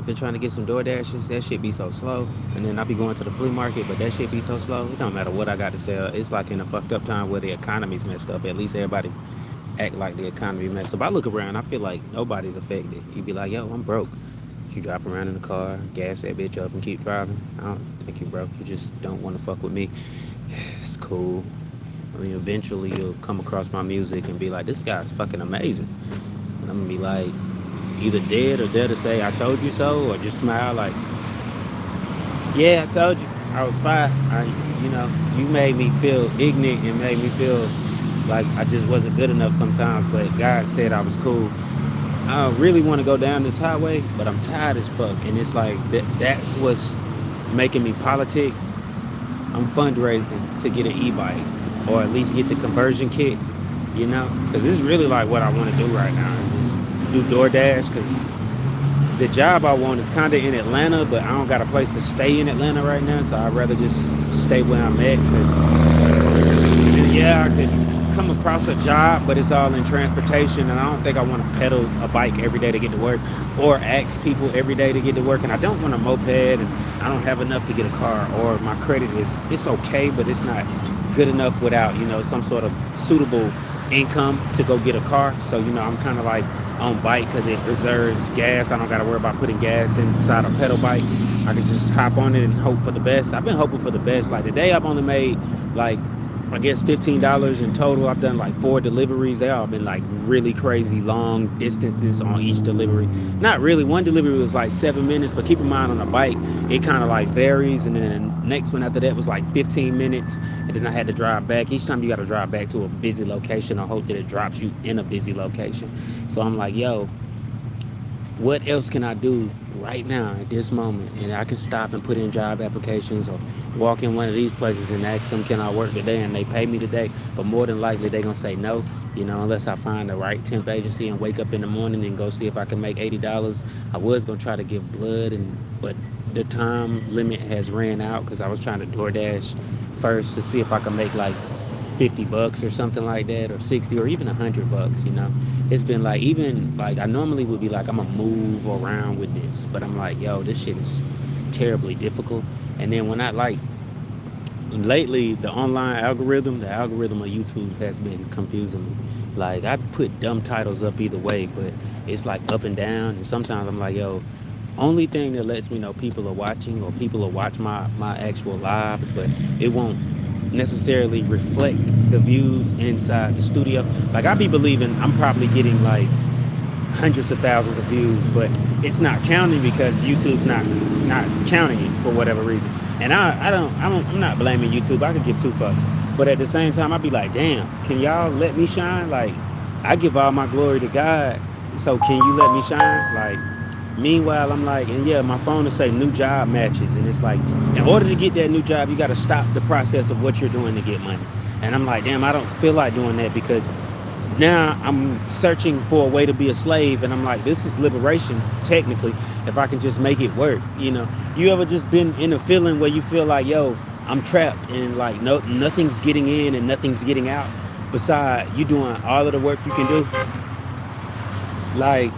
Been trying to get some DoorDashes. That shit be so slow. And then I be going to the flea market, but that shit be so slow. It don't matter what I got to sell. It's like in a fucked up time where the economy's messed up. At least everybody act like the economy messed up. I look around, I feel like nobody's affected. You be like, yo, I'm broke. You drive around in the car, gas that bitch up, and keep driving. I don't think you broke. You just don't want to fuck with me. It's cool. I mean, eventually you'll come across my music and be like, this guy's fucking amazing. And I'm gonna be like, either dead or there to say, I told you so, or just smile like, yeah, I told you. I was fine. You made me feel ignorant and made me feel like I just wasn't good enough sometimes, but God said I was cool. I really want to go down this highway, but I'm tired as fuck. And it's like, that's what's making me politic. I'm fundraising to get an e-bike or at least get the conversion kit, because this is really like what I want to do right now is just do DoorDash because the job I want is kind of in Atlanta, but I don't got a place to stay in Atlanta right now, so I'd rather just stay where I'm at because, yeah, I could come across a job, but it's all in transportation, and I don't think I want to pedal a bike every day to get to work or ask people every day to get to work, and I don't want a moped, and I don't have enough to get a car, or my credit it's okay, but it's not good enough without, some sort of suitable income to go get a car. So, I'm kind of like on bike because it reserves gas. I don't got to worry about putting gas inside a pedal bike. I can just hop on it and hope for the best. I've been hoping for the best. Like today I've only made like, I guess $15 in total. I've done like 4 deliveries. They all been like really crazy long distances on each delivery. Not really. One delivery was like 7 minutes, but keep in mind on a bike, it kind of like varies. And then the next one after that was like 15 minutes. And then I had to drive back. Each time you got to drive back to a busy location or hope that it drops you in a busy location. So I'm like, yo, what else can I do right now at this moment? And I can stop and put in job applications or walk in one of these places and ask them, can I work today? And they pay me today. But more than likely, they're going to say no, unless I find the right temp agency and wake up in the morning and go see if I can make $80. I was going to try to give blood, but the time limit has ran out because I was trying to DoorDash first to see if I can make like $50 or something like that, or 60 or even $100. It's been like, even like I normally would be like, I'm gonna move around with this, but I'm like, yo, this shit is terribly difficult. And then when I like lately, the algorithm of YouTube has been confusing me. Like I put dumb titles up either way, but it's like up and down, and sometimes I'm like, yo, only thing that lets me know people are watching or people will watch my actual lives, but it won't necessarily reflect the views inside the studio. Like I be believing I'm probably getting like hundreds of thousands of views, but it's not counting because YouTube's not counting it for whatever reason. And I'm not blaming YouTube. I could give two fucks, but at the same time, I'd be like, damn, can y'all let me shine? Like I give all my glory to God, so can you let me shine? Like meanwhile, I'm like, and yeah, my phone will say new job matches, and it's like, in order to get that new job, you got to stop the process of what you're doing to get money. And I'm like, damn, I don't feel like doing that because now I'm searching for a way to be a slave, and I'm like, this is liberation technically if I can just make it work. You ever just been in a feeling where you feel like, yo, I'm trapped and like nothing's getting in and nothing's getting out beside you doing all of the work you can do? Like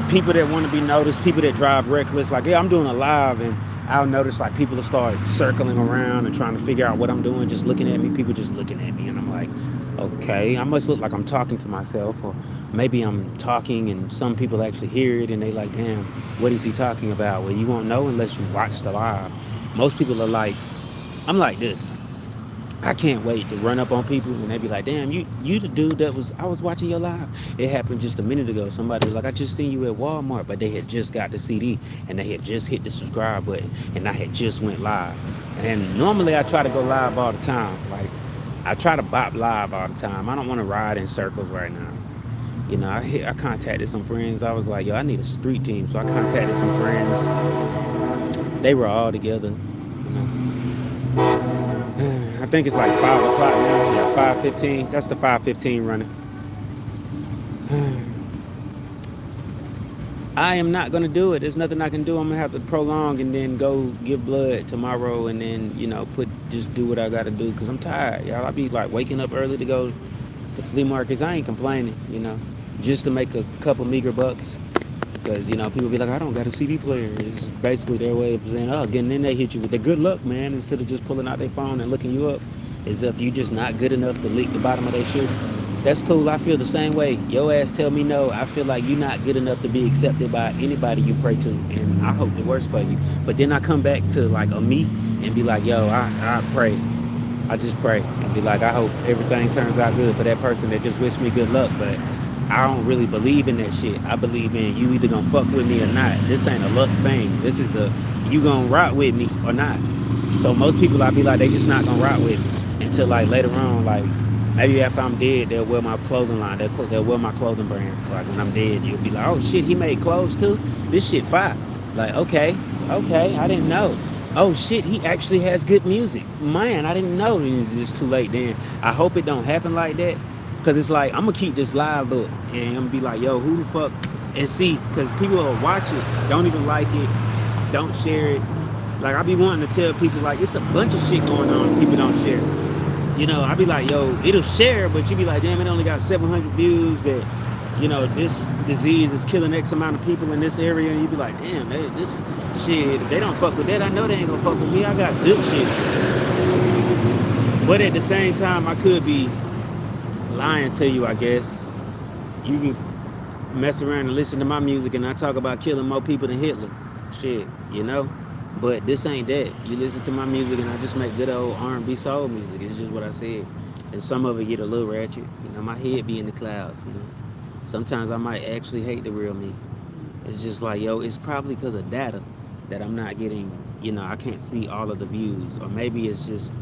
people that want to be noticed, people that drive reckless, like, yeah, I'm doing a live and I'll notice like people will start circling around and trying to figure out what I'm doing, just looking at me, people just looking at me, and I'm like, okay, I must look like I'm talking to myself, or maybe I'm talking and some people actually hear it and they like, damn, what is he talking about? Well, you won't know unless you watch the live. Most people are like, I'm like this. I can't wait to run up on people and they be like, damn, you the dude that I was watching your live. It happened just a minute ago. Somebody was like, I just seen you at Walmart, but they had just got the CD and they had just hit the subscribe button and I had just went live. And normally I try to go live all the time. Like I try to bop live all the time. I don't want to ride in circles right now. I contacted some friends. I was like, yo, I need a street team. So I contacted some friends. They were all together. I think it's like 5 o'clock now. Yeah, 5:15. That's the 5:15 running. I am not gonna do it. There's nothing I can do. I'm gonna have to prolong and then go give blood tomorrow, and then just do what I gotta do because I'm tired, y'all. I be like waking up early to go to flea markets. I ain't complaining, just to make a couple meager bucks. Because, you know, people be like, I don't got a CD player. It's basically their way of saying, oh, again, then they hit you with the good luck, man, instead of just pulling out their phone and looking you up. As if you just not good enough to lick the bottom of their shit. That's cool. I feel the same way. Your ass tell me no. I feel like you're not good enough to be accepted by anybody you pray to. And I hope the worst for you. But then I come back to like a me and be like, yo, I pray. I just pray and be like, I hope everything turns out good for that person that just wish me good luck. But I don't really believe in that shit. I believe in you either gonna fuck with me or not. This ain't a luck thing. This is a you gonna rock with me or not. So most people I be like, they just not gonna rock with me until like later on, like maybe after I'm dead, they'll wear my clothing line. They'll wear my clothing brand. Like when I'm dead, you'll be like, oh shit, he made clothes too? This shit fire. Like, okay, I didn't know. Oh shit, he actually has good music. Man, I didn't know. It's just too late then. I hope it don't happen like that. Cause it's like, I'm gonna keep this live up and I'm gonna be like, yo, who the fuck? And see, cause people will watch it, don't even like it, don't share it. Like I be wanting to tell people like, it's a bunch of shit going on, people don't share it. You know, I be like, yo, it'll share, but you be like, damn, it only got 700 views that, you know, this disease is killing X amount of people in this area. And you be like, damn, this shit, if they don't fuck with that, I know they ain't gonna fuck with me. I got good shit. But at the same time, I could be lying to you, I guess. You can mess around and listen to my music and I talk about killing more people than Hitler. Shit, you know? But this ain't that. You listen to my music and I just make good old R&B soul music. It's just what I said. And some of it get a little ratchet. You know, my head be in the clouds, you know. Sometimes I might actually hate the real me. It's just like, yo, it's probably because of data that I'm not getting, you know, I can't see all of the views. Or maybe it's just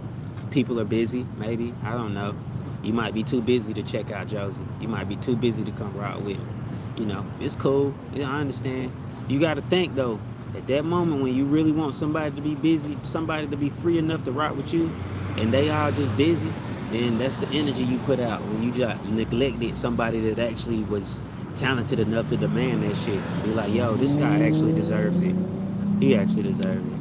people are busy, maybe. I don't know. You might be too busy to check out Josie. You might be too busy to come rock with me. You know, it's cool. You know, I understand. You got to think, though, at that moment when you really want somebody to be busy, somebody to be free enough to rock with you, and they all just busy, then that's the energy you put out when you just neglected somebody that actually was talented enough to demand that shit. Be like, yo, this guy actually deserves it. He actually deserves it.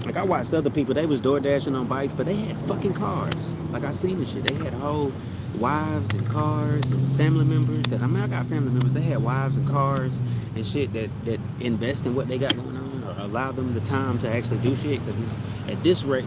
Like I watched other people, they was door dashing on bikes, but they had fucking cars. Like I seen this shit. They had whole wives and cars and family members that, I mean, I got family members. They had wives and cars and shit that invest in what they got going on or allow them the time to actually do shit. Because at this rate,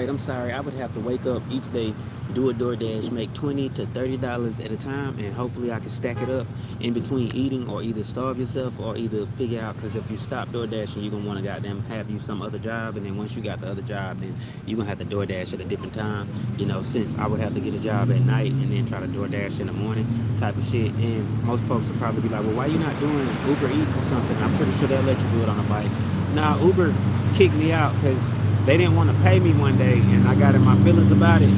I'm sorry, I would have to wake up each day, do a DoorDash, make $20 to $30 at a time, and hopefully I can stack it up in between eating or either starve yourself or either figure out, because if you stop DoorDashing, you're going to want to goddamn have you some other job, and then once you got the other job, then you're going to have to DoorDash at a different time, you know, since I would have to get a job at night and then try to DoorDash in the morning type of shit. And most folks will probably be like, well, why you not doing Uber Eats or something? I'm pretty sure they'll let you do it on a bike. Nah, Uber kicked me out because they didn't want to pay me one day, and I got in my feelings about it.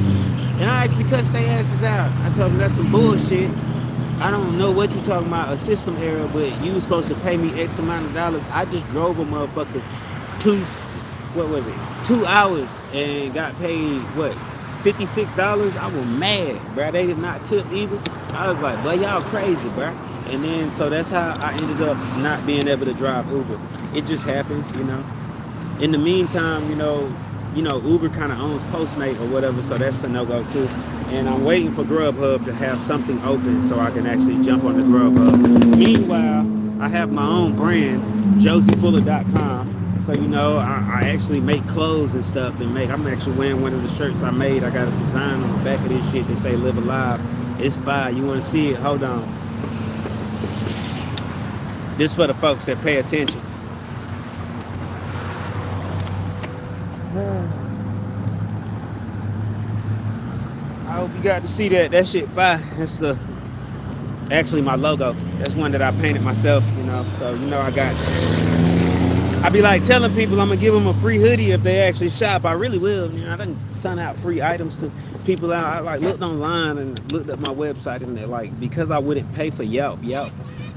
And I actually cussed their asses out. I told them that's some bullshit. I don't know what you're talking about, a system error, but you was supposed to pay me X amount of dollars. I just drove a motherfucker 2 hours and got paid, what, $56? I was mad, bro. They did not tip either. I was like, boy, y'all crazy, bro. And then, so that's how I ended up not being able to drive Uber. It just happens, you know. In the meantime, you know, Uber kind of owns Postmate or whatever, so that's a no-go too. And I'm waiting for Grubhub to have something open so I can actually jump on the Grubhub. Meanwhile, I have my own brand, josiefuller.com. So, you know, I actually make clothes and stuff and I'm actually wearing one of the shirts I made. I got a design on the back of this shit that say Live Alive. It's fire. You want to see it? Hold on. This for the folks that pay attention. I hope you got to see that. That shit fire. That's actually my logo. That's one that I painted myself, you know. So, you know, I be like telling people I'm gonna give them a free hoodie if they actually shop. I really will. You know, I done sent out free items to people out. I like looked online and looked at my website, and they're like, because I wouldn't pay for Yelp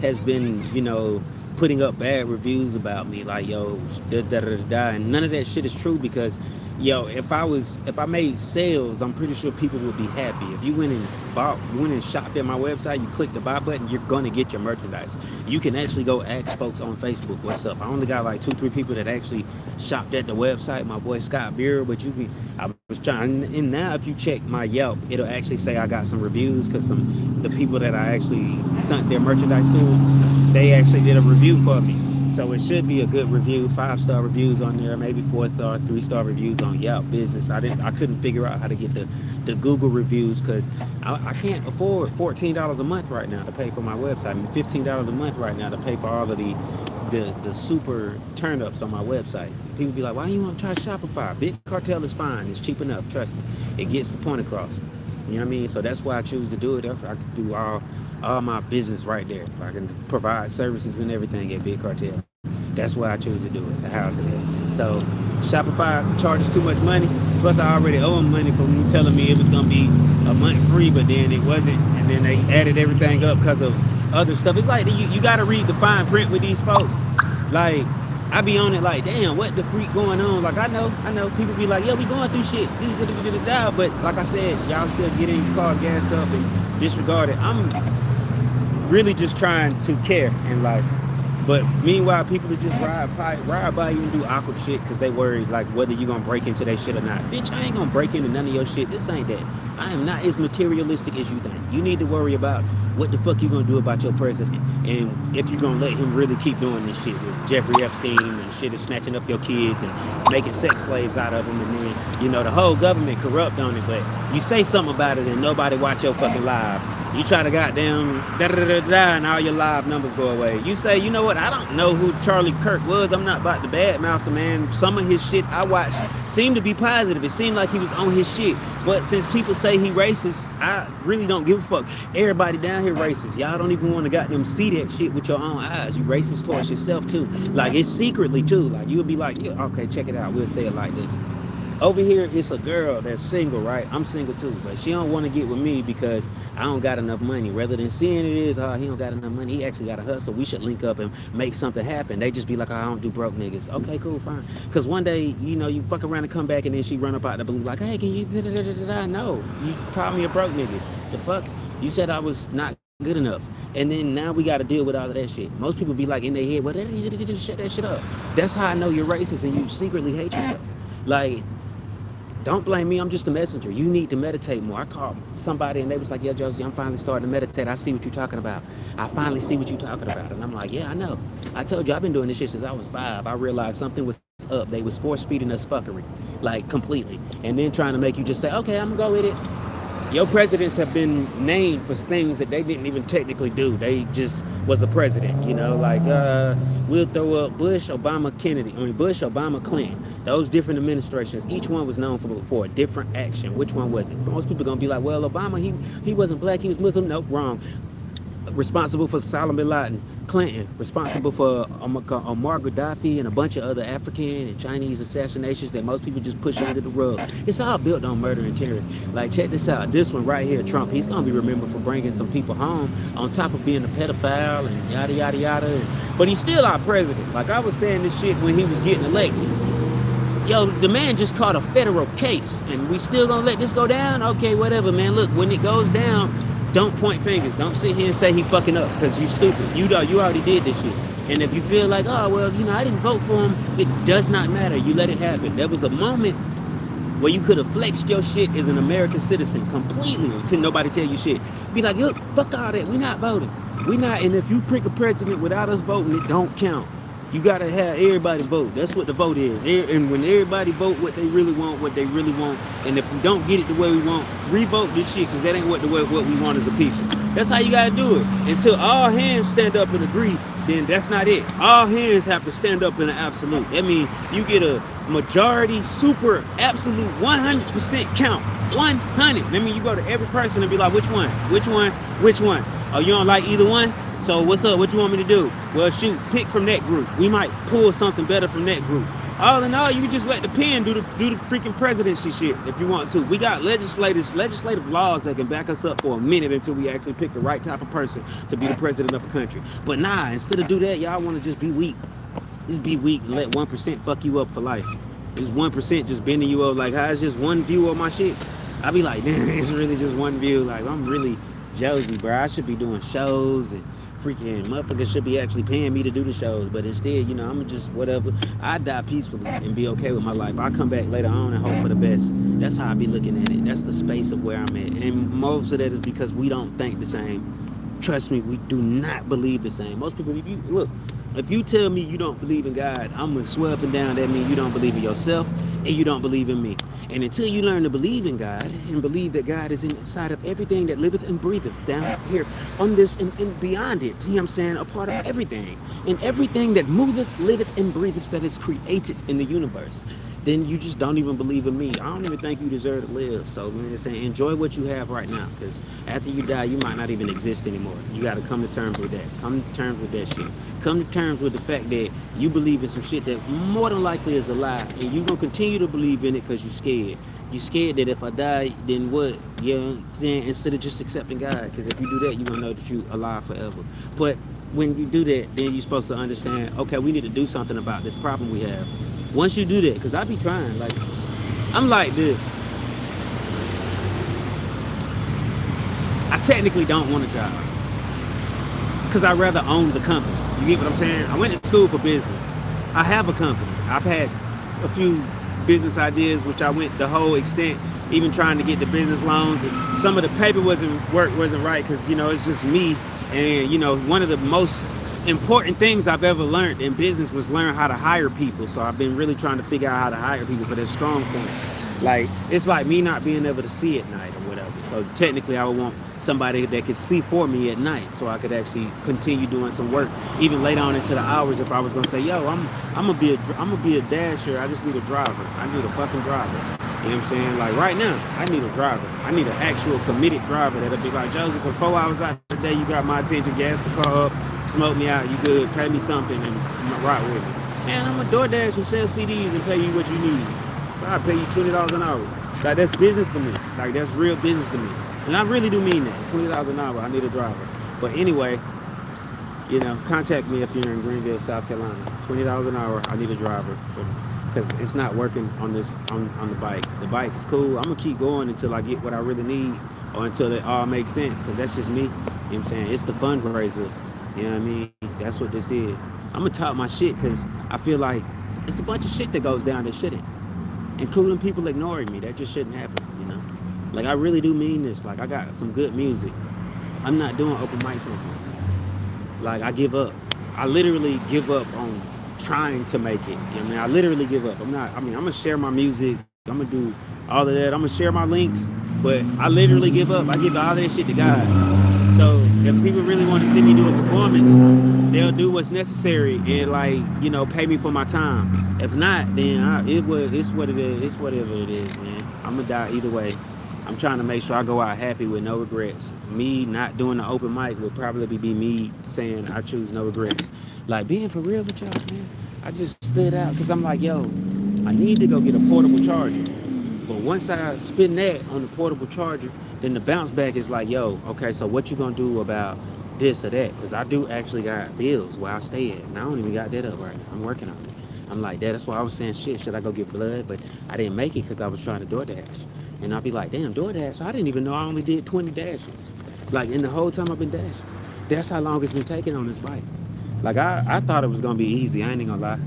has been, you know, putting up bad reviews about me, like, yo, and none of that shit is true, because yo, if I made sales, I'm pretty sure people would be happy. If you went and shopped at my website, you click the buy button, you're gonna get your merchandise. You can actually go ask folks on Facebook what's up. I only got like 2-3 people that actually shopped at the website. My boy Scott Beer, but I was trying. And now if you check my Yelp, it'll actually say I got some reviews, because some the people that I actually sent their merchandise to, they actually did a review for me. So it should be a good review, 5-star reviews on there, maybe 4-star, 3-star reviews on Yelp Business. I couldn't figure out how to get the Google reviews because I can't afford $14 a month right now to pay for my website. I mean, $15 a month right now to pay for all of the super turn ups on my website. People be like, why you want to try Shopify? Big Cartel is fine. It's cheap enough. Trust me. It gets the point across. You know what I mean? So that's why I choose to do it. That's why I can do all my business right there. I can provide services and everything at Big Cartel. That's why I choose to do it. The house it is. So Shopify charges too much money. Plus I already owe them money for me telling me it was gonna be a month free, but then it wasn't. And then they added everything up because of other stuff. It's like you gotta read the fine print with these folks. Like I be on it like, damn, what the freak going on? Like I know people be like, yo, we going through shit. This is the but like I said, y'all still get in your car, gas up and disregard it. I'm really just trying to care in life. But meanwhile, people are just ride by you and do awkward shit because they worried like whether you're gonna break into their shit or not. Bitch, I ain't gonna break into none of your shit. This ain't that. I am not as materialistic as you think. You need to worry about what the fuck you gonna do about your president and if you're gonna let him really keep doing this shit with Jeffrey Epstein and shit is snatching up your kids and making sex slaves out of them, and then, you know, the whole government corrupt on it, but you say something about it and nobody watch your fucking live. You try to goddamn da-da-da-da-da and all your live numbers go away. You say, you know what, I don't know who Charlie Kirk was. I'm not about to badmouth the man. Some of his shit I watched seemed to be positive. It seemed like he was on his shit. But since people say he racist, I really don't give a fuck. Everybody down here racist. Y'all don't even want to goddamn see that shit with your own eyes. You racist towards yourself too. Like it's secretly too. Like you'll be like, yeah, okay, check it out. We'll say it like this. Over here, it's a girl that's single, right? I'm single too, but she don't want to get with me because I don't got enough money. Rather than seeing it is, he don't got enough money. He actually got to hustle. We should link up and make something happen. They just be like, oh, I don't do broke niggas. Okay, cool, fine. Because one day, you know, you fuck around and come back and then she run up out the blue like, hey, can you da-da-da-da-da? No, you call me a broke nigga. The fuck? You said I was not good enough. And then now we got to deal with all of that shit. Most people be like in their head, well, just shut that shit up. That's how I know you're racist and you secretly hate yourself. Like, don't blame me, I'm just a messenger. You need to meditate more. I called somebody and they was like, yeah, Josie, I'm finally starting to meditate. I see what you're talking about. I finally see what you're talking about. And I'm like, yeah, I know. I told you I've been doing this shit since I was 5. I realized something was up. They was force feeding us fuckery, like completely. And then trying to make you just say, okay, I'm gonna go with it. Your presidents have been named for things that they didn't even technically do. They just was a president, you know, like we'll throw up Bush, Obama, Clinton. Those different administrations, each one was known for a different action. Which one was it? Most people are gonna be like, well, Obama, he wasn't black, he was Muslim. Nope, wrong. Responsible for Osama bin Laden. Clinton, responsible for Muammar Gaddafi and a bunch of other African and Chinese assassinations that most people just push under the rug. It's all built on murder and terror. Like, check this out. This one right here, Trump, he's going to be remembered for bringing some people home on top of being a pedophile and yada, yada, yada. But he's still our president. Like, I was saying this shit when he was getting elected. Yo, the man just caught a federal case and we still going to let this go down? Okay, whatever, man. Look, when it goes down, don't point fingers. Don't sit here and say he fucking up because you stupid. You already did this shit. And if you feel like, oh, well, you know, I didn't vote for him, it does not matter. You let it happen. There was a moment where you could have flexed your shit as an American citizen completely. Couldn't nobody tell you shit. Be like, look, fuck all that. We not voting. We not. And if you pick a president without us voting, it don't count. You gotta have everybody vote. That's what the vote is. And when everybody vote what they really want, and if we don't get it the way we want, revote this shit because that ain't what we want as a people. That's how you gotta do it. Until all hands stand up and agree, then that's not it. All hands have to stand up in an absolute. I mean, you get a majority, super, absolute, 100% count. 100. I mean, you go to every person and be like, which one? Oh, you don't like either one? So what's up? What you want me to do? Well, shoot, pick from that group. We might pull something better from that group. All in all, you can just let the pen do the freaking presidency shit if you want to. We got legislative laws that can back us up for a minute until we actually pick the right type of person to be the president of the country. But nah, instead of do that, y'all want to just be weak. Just be weak and let 1% fuck you up for life. Just 1% just bending you up. Like, how is just one view of my shit? I be like, damn, it's really just one view. Like, I'm really Josie, bro. I should be doing shows and freaking motherfuckers should be actually paying me to do the shows, but instead, you know, I'm just whatever. I die peacefully and be okay with my life. I come back later on and hope for the best. That's how I be looking at it. That's the space of where I'm at, and most of that is because we don't think the same. Trust me, we do not believe the same. Most people, if you look, if you tell me you don't believe in God, I'm gonna swear up and down that means you don't believe in yourself and you don't believe in me. And until you learn to believe in God and believe that God is inside of everything that liveth and breatheth down here on this and beyond it, you know what I'm saying, a part of everything, and everything that moveth, liveth, and breatheth that is created in the universe, then you just don't even believe in me. I don't even think you deserve to live. So, you know what I'm saying, enjoy what you have right now, because after you die, you might not even exist anymore. You got to come to terms with that. Come to terms with that shit. Come to terms with the fact that you believe in some shit that more than likely is a lie, and you're going to continue to believe in it because you're scared. You're scared that if I die, then what? You know what I'm saying? Instead of just accepting God, because if you do that, you're going to know that you're alive forever. But when you do that, then you're supposed to understand, okay, we need to do something about this problem we have. Once you do that, because I be trying, like, I'm like this. I technically don't want a job because I'd rather own the company. You get what I'm saying? I went to school for business. I have a company. I've had a few business ideas, which I went the whole extent, even trying to get the business loans. And some of the paper wasn't right because, you know, it's just me. And, you know, one of the most important things I've ever learned in business was learn how to hire people. So I've been really trying to figure out how to hire people for their strong points. Like, it's like me not being able to see at night or whatever. So technically I would want somebody that could see for me at night so I could actually continue doing some work even later on into the hours. If I was gonna say, yo, I'm gonna be a dasher, I just need a driver. I need a fucking driver. You know what I'm saying? Like right now, I need a driver. I need an actual committed driver that'll be like, Joseph, for 4 hours out of the day, you got my attention, gas the car up, smoke me out, you good, pay me something and rock with me. Man, I'm a DoorDash and sell CDs and pay you what you need. I'll pay you $20 an hour. Like, that's business for me. Like, that's real business to me. And I really do mean that. $20 an hour, I need a driver. But anyway, you know, contact me if you're in Greenville, South Carolina. $20 an hour, I need a driver. Because it's not working on this on the bike. The bike is cool. I'm going to keep going until I get what I really need or until it all makes sense, because that's just me. You know what I'm saying? It's the fundraiser. You know what I mean? That's what this is. I'm going to talk my shit because I feel like it's a bunch of shit that goes down that shouldn't. Including people ignoring me. That just shouldn't happen, you know? Like, I really do mean this. Like, I got some good music. I'm not doing open mics anymore. Like, I give up. I literally give up on trying to make it. You know what I mean? I literally give up. I'm going to share my music. I'm going to do all of that. I'm going to share my links. But I literally give up. I give all that shit to God. So if people really want to see me do a performance, they'll do what's necessary and, like, you know, pay me for my time. If not, then it's what it is. It's whatever it is, man. I'm going to die either way. I'm trying to make sure I go out happy with no regrets. Me not doing the open mic would probably be me saying I choose no regrets. Like, being for real with y'all, man, I just stood out because I'm like, yo, I need to go get a portable charger. But once I spin that on the portable charger, then the bounce back is like, yo, okay, so what you gonna do about this or that? Because I do actually got bills where I stay at, and I don't even got that up right now. I'm working on it. I'm like that. That's why I was saying, shit, should I go get blood? But I didn't make it because I was trying to DoorDash. And I'll be like, damn, DoorDash, I didn't even know I only did 20 dashes. Like, in the whole time I've been dashing. That's how long it's been taking on this bike. Like, I thought it was gonna be easy, I ain't gonna lie.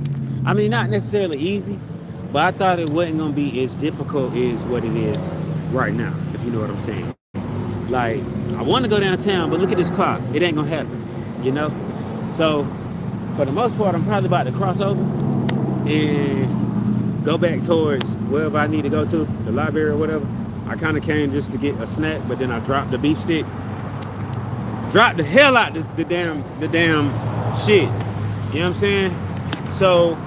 I mean, not necessarily easy, but I thought it wasn't gonna be as difficult as what it is right now, if you know what I'm saying. Like, I want to go downtown, but look at this clock. It ain't gonna happen, you know? So, for the most part, I'm probably about to cross over and go back towards wherever I need to go to, the library or whatever. I kind of came just to get a snack, but then I dropped the beef stick. Dropped the hell out the damn shit. You know what I'm saying? So,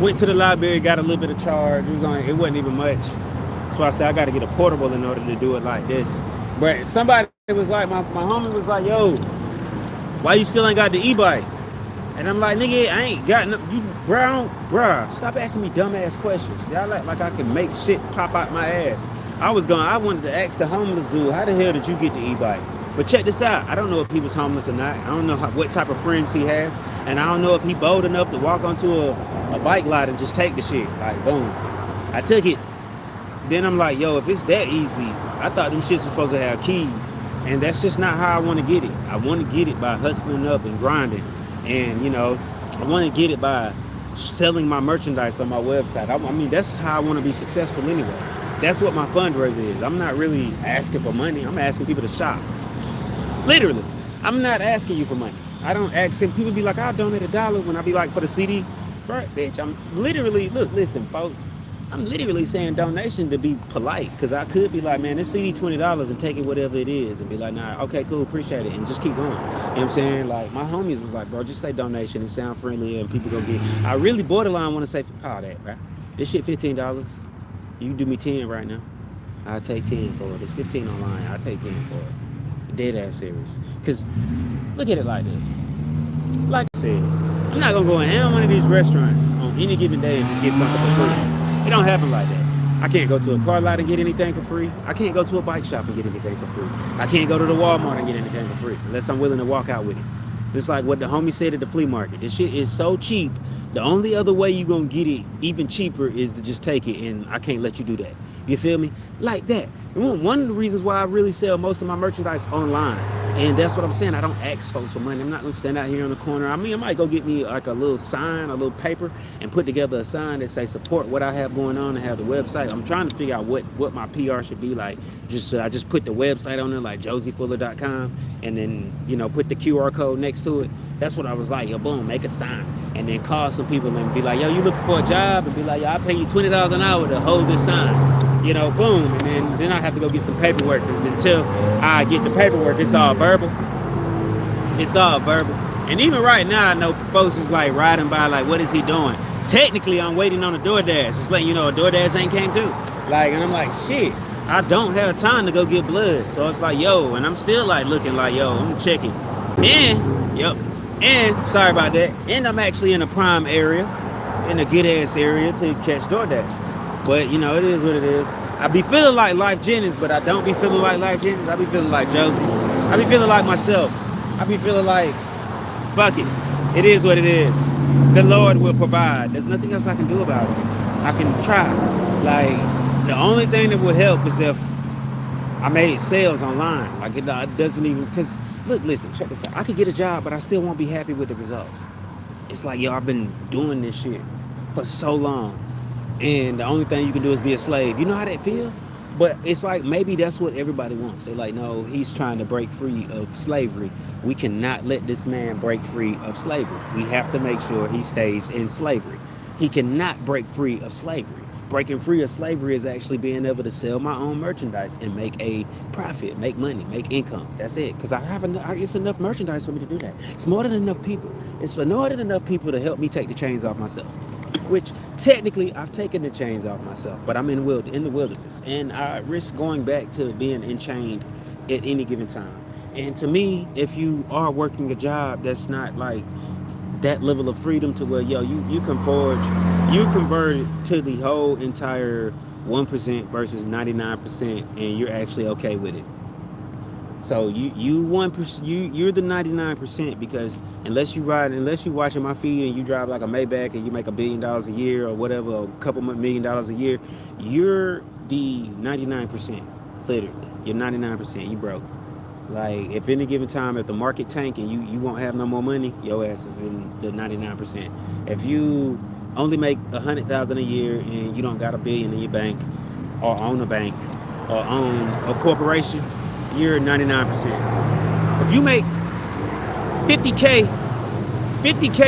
went to the library, got a little bit of charge. It wasn't even much. So I said, I got to get a portable in order to do it like this. But somebody was like, my homie was like, yo, why you still ain't got the e-bike? And I'm like, nigga, I ain't got no, you bruh, stop asking me dumbass questions. Y'all like I can make shit pop out my ass. I wanted to ask the homeless dude, how the hell did you get the e-bike? But check this out. I don't know if he was homeless or not. I don't know what type of friends he has. And I don't know if he bold enough to walk onto a bike lot and just take the shit. Like, boom. I took it. Then I'm like, yo, if it's that easy, I thought them shits was supposed to have keys. And that's just not how I want to get it. I want to get it by hustling up and grinding. And, I want to get it by selling my merchandise on my website. I mean, that's how I want to be successful anyway. That's what my fundraiser is. I'm not really asking for money. I'm asking people to shop. Literally. I'm not asking you for money. I don't ask. And people be like, I'll donate $1 when I be like, for the CD. Right, bitch, I'm literally, listen, folks. I'm literally saying donation to be polite, because I could be like, man, this CD $20 and take it whatever it is, and be like, nah, okay, cool, appreciate it, and just keep going. You know what I'm saying? Like, my homies was like, bro, just say donation and sound friendly, and people gonna get. I really borderline want to say, call that, right? This shit $15. You do me 10 right now. I'll take 10 for it. It's 15 online. I'll take 10 for it. Dead ass serious. Because look at it like this. Like I said, I'm not gonna go in one of these restaurants on any given day and just get something for free. It don't happen like that. I can't go to a car lot and get anything for free. I can't go to a bike shop and get anything for free. I can't go to the Walmart and get anything for free unless I'm willing to walk out with it. It's like what the homie said at the flea market. This shit is so cheap. The only other way you gonna get it even cheaper is to just take it, and I can't let you do that. You feel me? Like that. One of the reasons why I really sell most of my merchandise online. And that's what I'm saying. I don't ask folks for money. I'm not going to stand out here on the corner. I mean, I might go get me like a little sign, a little paper, and put together a sign that say support what I have going on and have the website. I'm trying to figure out what my PR should be like. I just put the website on there, like josiefuller.com, and then, put the QR code next to it. That's what I was like, yo, boom, make a sign. And then call some people and be like, yo, you looking for a job? And be like, yo, I'll pay you $20 an hour to hold this sign. Boom. And then I have to go get some paperwork, because until I get the paperwork, it's all verbal. It's all verbal. And even right now, I know folks is like riding by like, what is he doing? Technically, I'm waiting on a DoorDash. Just letting you know a DoorDash ain't came through. Like, and I'm like, shit, I don't have time to go get blood. So it's like, yo, and I'm still like looking like, yo, I'm checking. And sorry about that. And I'm actually in a prime area, in a good ass area to catch DoorDash. But, it is what it is. I be feeling like Life Jennings, but I don't be feeling like Life Jennings. I be feeling like Josie. I be feeling like myself. I be feeling like, fuck it. It is what it is. The Lord will provide. There's nothing else I can do about it. I can try. Like, the only thing that would help is if I made sales online. Like, it doesn't even, because, listen, check this out. I could get a job, but I still won't be happy with the results. It's like, yo, I've been doing this shit for so long. And the only thing you can do is be a slave. You know how that feel? But it's like, maybe that's what everybody wants. They're like, no, he's trying to break free of slavery. We cannot let this man break free of slavery. We have to make sure he stays in slavery. He cannot break free of slavery. Breaking free of slavery is actually being able to sell my own merchandise and make a profit, make money, make income. That's it. Because it's enough merchandise for me to do that. It's more than enough people. It's for more than enough people to help me take the chains off myself. Which technically I've taken the chains off myself, but I'm in the wilderness, and I risk going back to being enchained at any given time. And to me, if you are working a job that's not like that level of freedom to where, yo, you can forge, you convert it to the whole entire 1% versus 99%, and you're actually okay with it. So you're the 99%, because unless you watching my feed and you drive like a Maybach and you make $1 billion a year or whatever, a couple $1 million a year, you're the 99%. Literally, you're 99%. You broke. Like, if any given time, if the market tank and you won't have no more money, your ass is in the 99%. If you only make $100,000 a year and you don't got $1 billion in your bank, or own a bank, or own a corporation, you're 99%. If you make 50K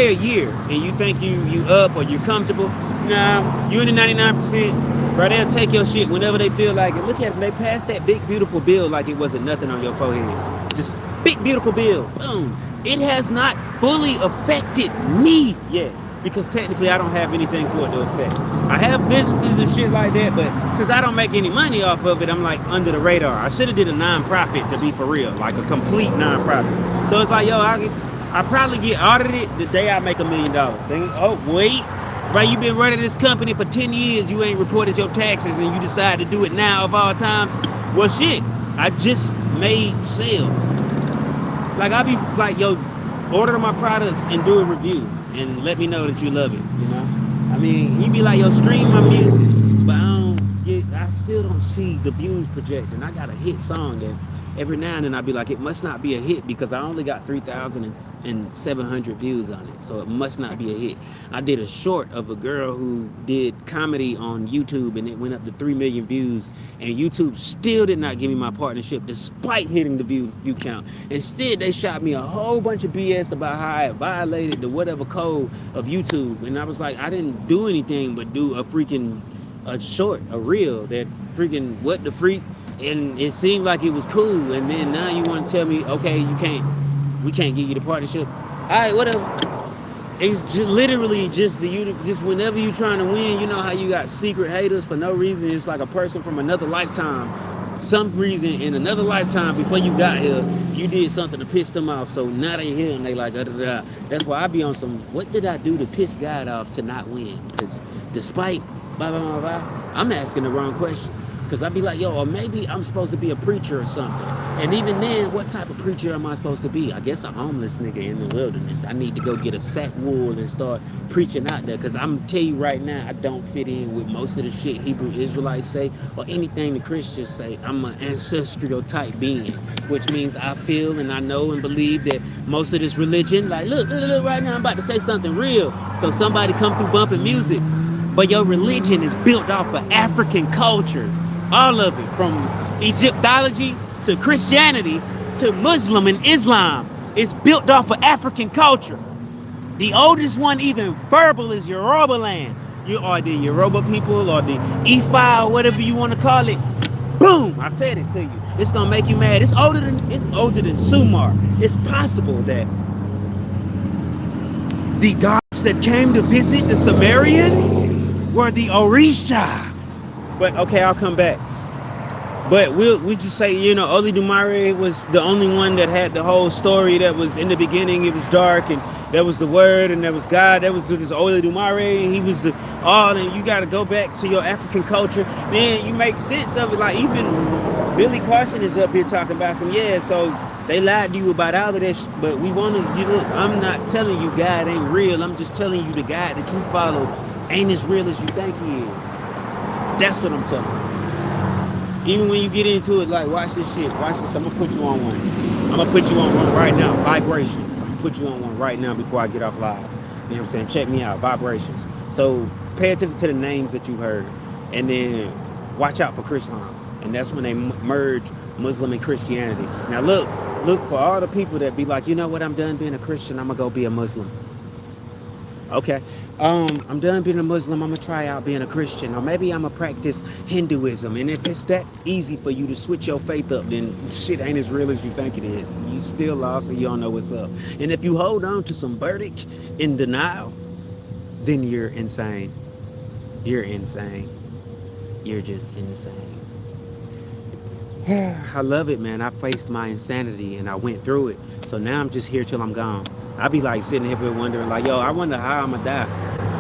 a year and you think you up or you're comfortable, nah, you're in the 99%. Bro, they'll take your shit whenever they feel like it. Look at them, they pass that big beautiful bill like it wasn't nothing on your forehead. Just big beautiful bill, boom. It has not fully affected me yet, because technically I don't have anything for it to affect. I have businesses and shit like that, but since I don't make any money off of it, I'm like under the radar. I should have did a non-profit, to be for real, like a complete non-profit. So it's like, yo, I probably get audited the day I make $1 million. Then, oh, wait, bro, you been running this company for 10 years, you ain't reported your taxes, and you decide to do it now of all times. Well, shit, I just made sales. Like, I be like, yo, order my products and do a review and let me know that you love it, I mean, you be like, yo, stream my music, but I still don't see the views projecting. I got a hit song that every now and then I'd be like, it must not be a hit because I only got 3,700 views on it, so it must not be a hit. I did a short of a girl who did comedy on YouTube, and it went up to 3 million views, and YouTube still did not give me my partnership despite hitting the view count. Instead, they shot me a whole bunch of BS about how I violated the whatever code of YouTube, and I was like, I didn't do anything but do a short, a reel that freaking what the freak, and it seemed like it was cool, and then now you want to tell me, okay, we can't give you the partnership. All right, whatever. It's just literally just just whenever you trying to win, you know how you got secret haters for no reason. It's like a person from another lifetime, some reason in another lifetime before you got here, you did something to piss them off. So now they here and they like da da da. That's why I be on some. What did I do to piss God off to not win? Because despite blah blah blah blah, I'm asking the wrong question. Because I'd be like, yo, or maybe I'm supposed to be a preacher or something. And even then, what type of preacher am I supposed to be? I guess a homeless nigga in the wilderness. I need to go get a sack wool and start preaching out there. Because I'm tell you right now, I don't fit in with most of the shit Hebrew Israelites say or anything the Christians say. I'm an ancestral type being, which means I feel and I know and believe that most of this religion, like, look right now, I'm about to say something real. So somebody come through bumping music. But your religion is built off of African culture. All of it, from Egyptology to Christianity to Muslim and Islam, is built off of African culture. The oldest one, even verbal, is Yoruba land. You are the Yoruba people or the Ifa or whatever you want to call it. Boom! I said it to you. It's gonna make you mad. It's older than Sumar. It's possible that the gods that came to visit the Sumerians were the Orisha. But okay, I'll come back. But we just say, Olodumare was the only one that had the whole story. That was in the beginning, it was dark, and there was the word, and there was God. There was this Olodumare, and he was the all. And you got to go back to your African culture. Man, you make sense of it. Like even Billy Carson is up here talking about some, so they lied to you about all of that. But we want to, I'm not telling you God ain't real. I'm just telling you the God that you follow ain't as real as you think he is. That's what I'm telling you. Even when you get into it, like, watch this shit. Watch this. I'm going to put you on one. I'm going to put you on one right now. Vibrations. I'm going to put you on one right now before I get off live. You know what I'm saying? Check me out. Vibrations. So pay attention to the names that you heard. And then watch out for Chrislam. And that's when they merge Muslim and Christianity. Now, look for all the people that be like, you know what? I'm done being a Christian. I'm going to go be a Muslim. Okay. I'm done being a Muslim. I'm gonna try out being a Christian, or maybe I'm gonna practice Hinduism. And if it's that easy for you to switch your faith up, then shit ain't as real as you think it is. You still lost and you don't know what's up. And if you hold on to some verdict in denial, then you're insane. You're insane. You're just insane. I love it, man. I faced my insanity and I went through it. So now I'm just here till I'm gone. I be like sitting here wondering, like, yo, I wonder how I'm gonna die.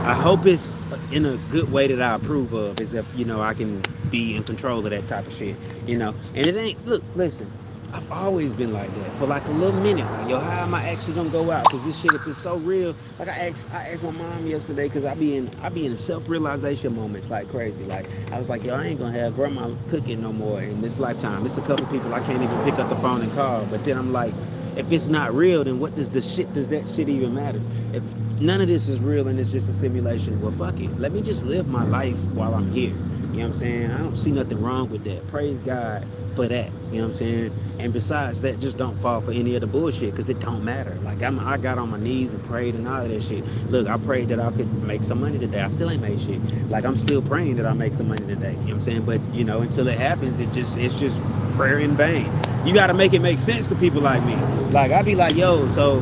I hope it's in a good way that I approve of, as if, I can be in control of that type of shit, And it ain't, listen, I've always been like that for like a little minute. Like, yo, how am I actually gonna go out? Because this shit, if it's so real, like I asked my mom yesterday, because I be in self-realization moments like crazy. Like, I was like, yo, I ain't gonna have grandma cooking no more in this lifetime. It's a couple people I can't even pick up the phone and call. But then I'm like, if it's not real, then does that shit even matter? If none of this is real and it's just a simulation, well, fuck it. Let me just live my life while I'm here. You know what I'm saying? I don't see nothing wrong with that. Praise God for that. You know what I'm saying? And besides that, just don't fall for any of the bullshit, because it don't matter. Like, I got on my knees and prayed and all of that shit. Look, I prayed that I could make some money today. I still ain't made shit. Like, I'm still praying that I make some money today. You know what I'm saying? But, until it happens, it's just prayer in vain. You got to make it make sense to people like me. Like, I be like, yo, so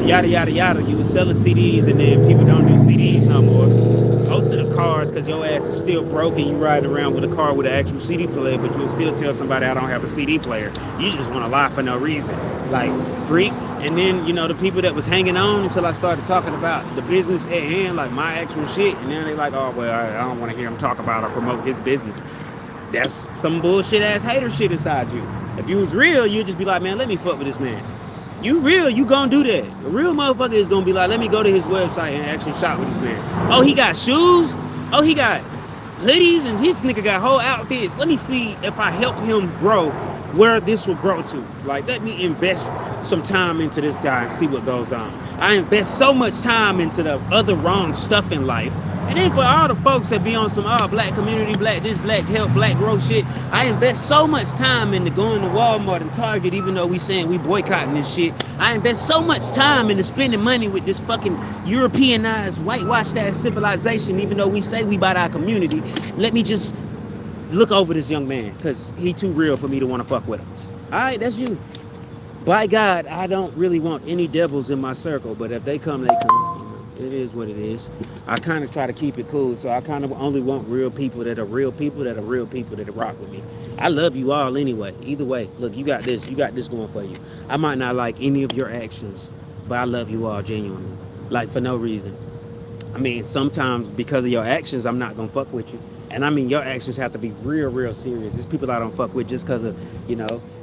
yada, yada, yada. You was selling CDs, and then people don't do CDs no more. Most of the cars, because your ass is still broke and you riding around with a car with an actual CD player, but you'll still tell somebody I don't have a CD player. You just want to lie for no reason. Like, freak. And then, the people that was hanging on until I started talking about the business at hand, like my actual shit, and then they like, oh, well, I don't want to hear him talk about or promote his business. That's some bullshit ass hater shit inside you. If you was real, you'd just be like, man, let me fuck with this man. You real, you gonna do that. A real motherfucker is gonna be like, let me go to his website and actually shop with this man. Oh, he got shoes? Oh, he got hoodies, and his nigga got whole outfits. Let me see if I help him grow where this will grow to. Like, let me invest some time into this guy and see what goes on. I invest so much time into the other wrong stuff in life. And then for all the folks that be on some black community, black this, black health, black growth shit, I invest so much time into going to Walmart and Target, even though we saying we boycotting this shit. I invest so much time into spending money with this fucking Europeanized, whitewashed ass civilization, even though we say we about our community. Let me just look over this young man, because he too real for me to want to fuck with him. All right, that's you. By God, I don't really want any devils in my circle, but if they come, they come. It is what it is. I kind of try to keep it cool, so I kind of only want real people that are real people that are real people that rock with me. I love you all anyway. Either way, look, you got this going for you. I might not like any of your actions, but I love you all genuinely, like for no reason. I mean, sometimes because of your actions, I'm not gonna fuck with you. And I mean, your actions have to be real, real serious. There's people I don't fuck with just because of,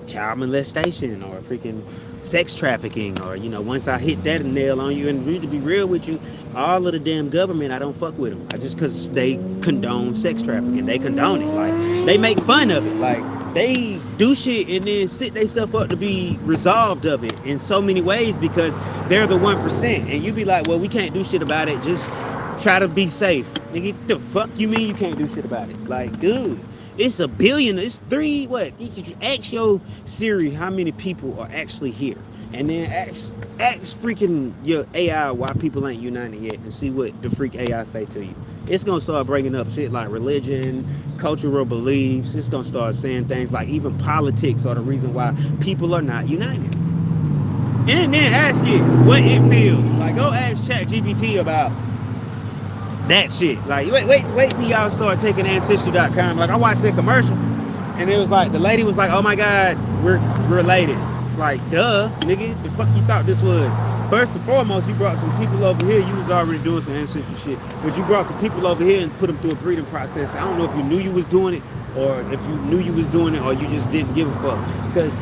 child molestation or freaking sex trafficking, or, once I hit that nail on you. And really, to be real with you, all of the damn government, I don't fuck with them. I just because they condone sex trafficking. They condone it. Like, they make fun of it. Like, they do shit and then sit themselves up to be resolved of it in so many ways because they're the 1%. And you be like, well, we can't do shit about it. Just try to be safe. Nigga, the fuck you mean you can't do shit about it? Like, dude, it's 1 billion. It's ask your Siri how many people are actually here. And then ask freaking your AI why people ain't united yet and see what the freak AI say to you. It's going to start bringing up shit like religion, cultural beliefs. It's going to start saying things like even politics are the reason why people are not united. And then ask it what it feels. Like, go ask ChatGPT about that shit. Like, wait till y'all start taking Ancestry.com. Like, I watched that commercial, and it was like, the lady was like, oh my God, we're related. Like, duh, nigga, the fuck you thought this was? First and foremost, you brought some people over here. You was already doing some ancestry shit, but you brought some people over here and put them through a breeding process. I don't know if you knew you was doing it, or if you knew you was doing it, or you just didn't give a fuck, because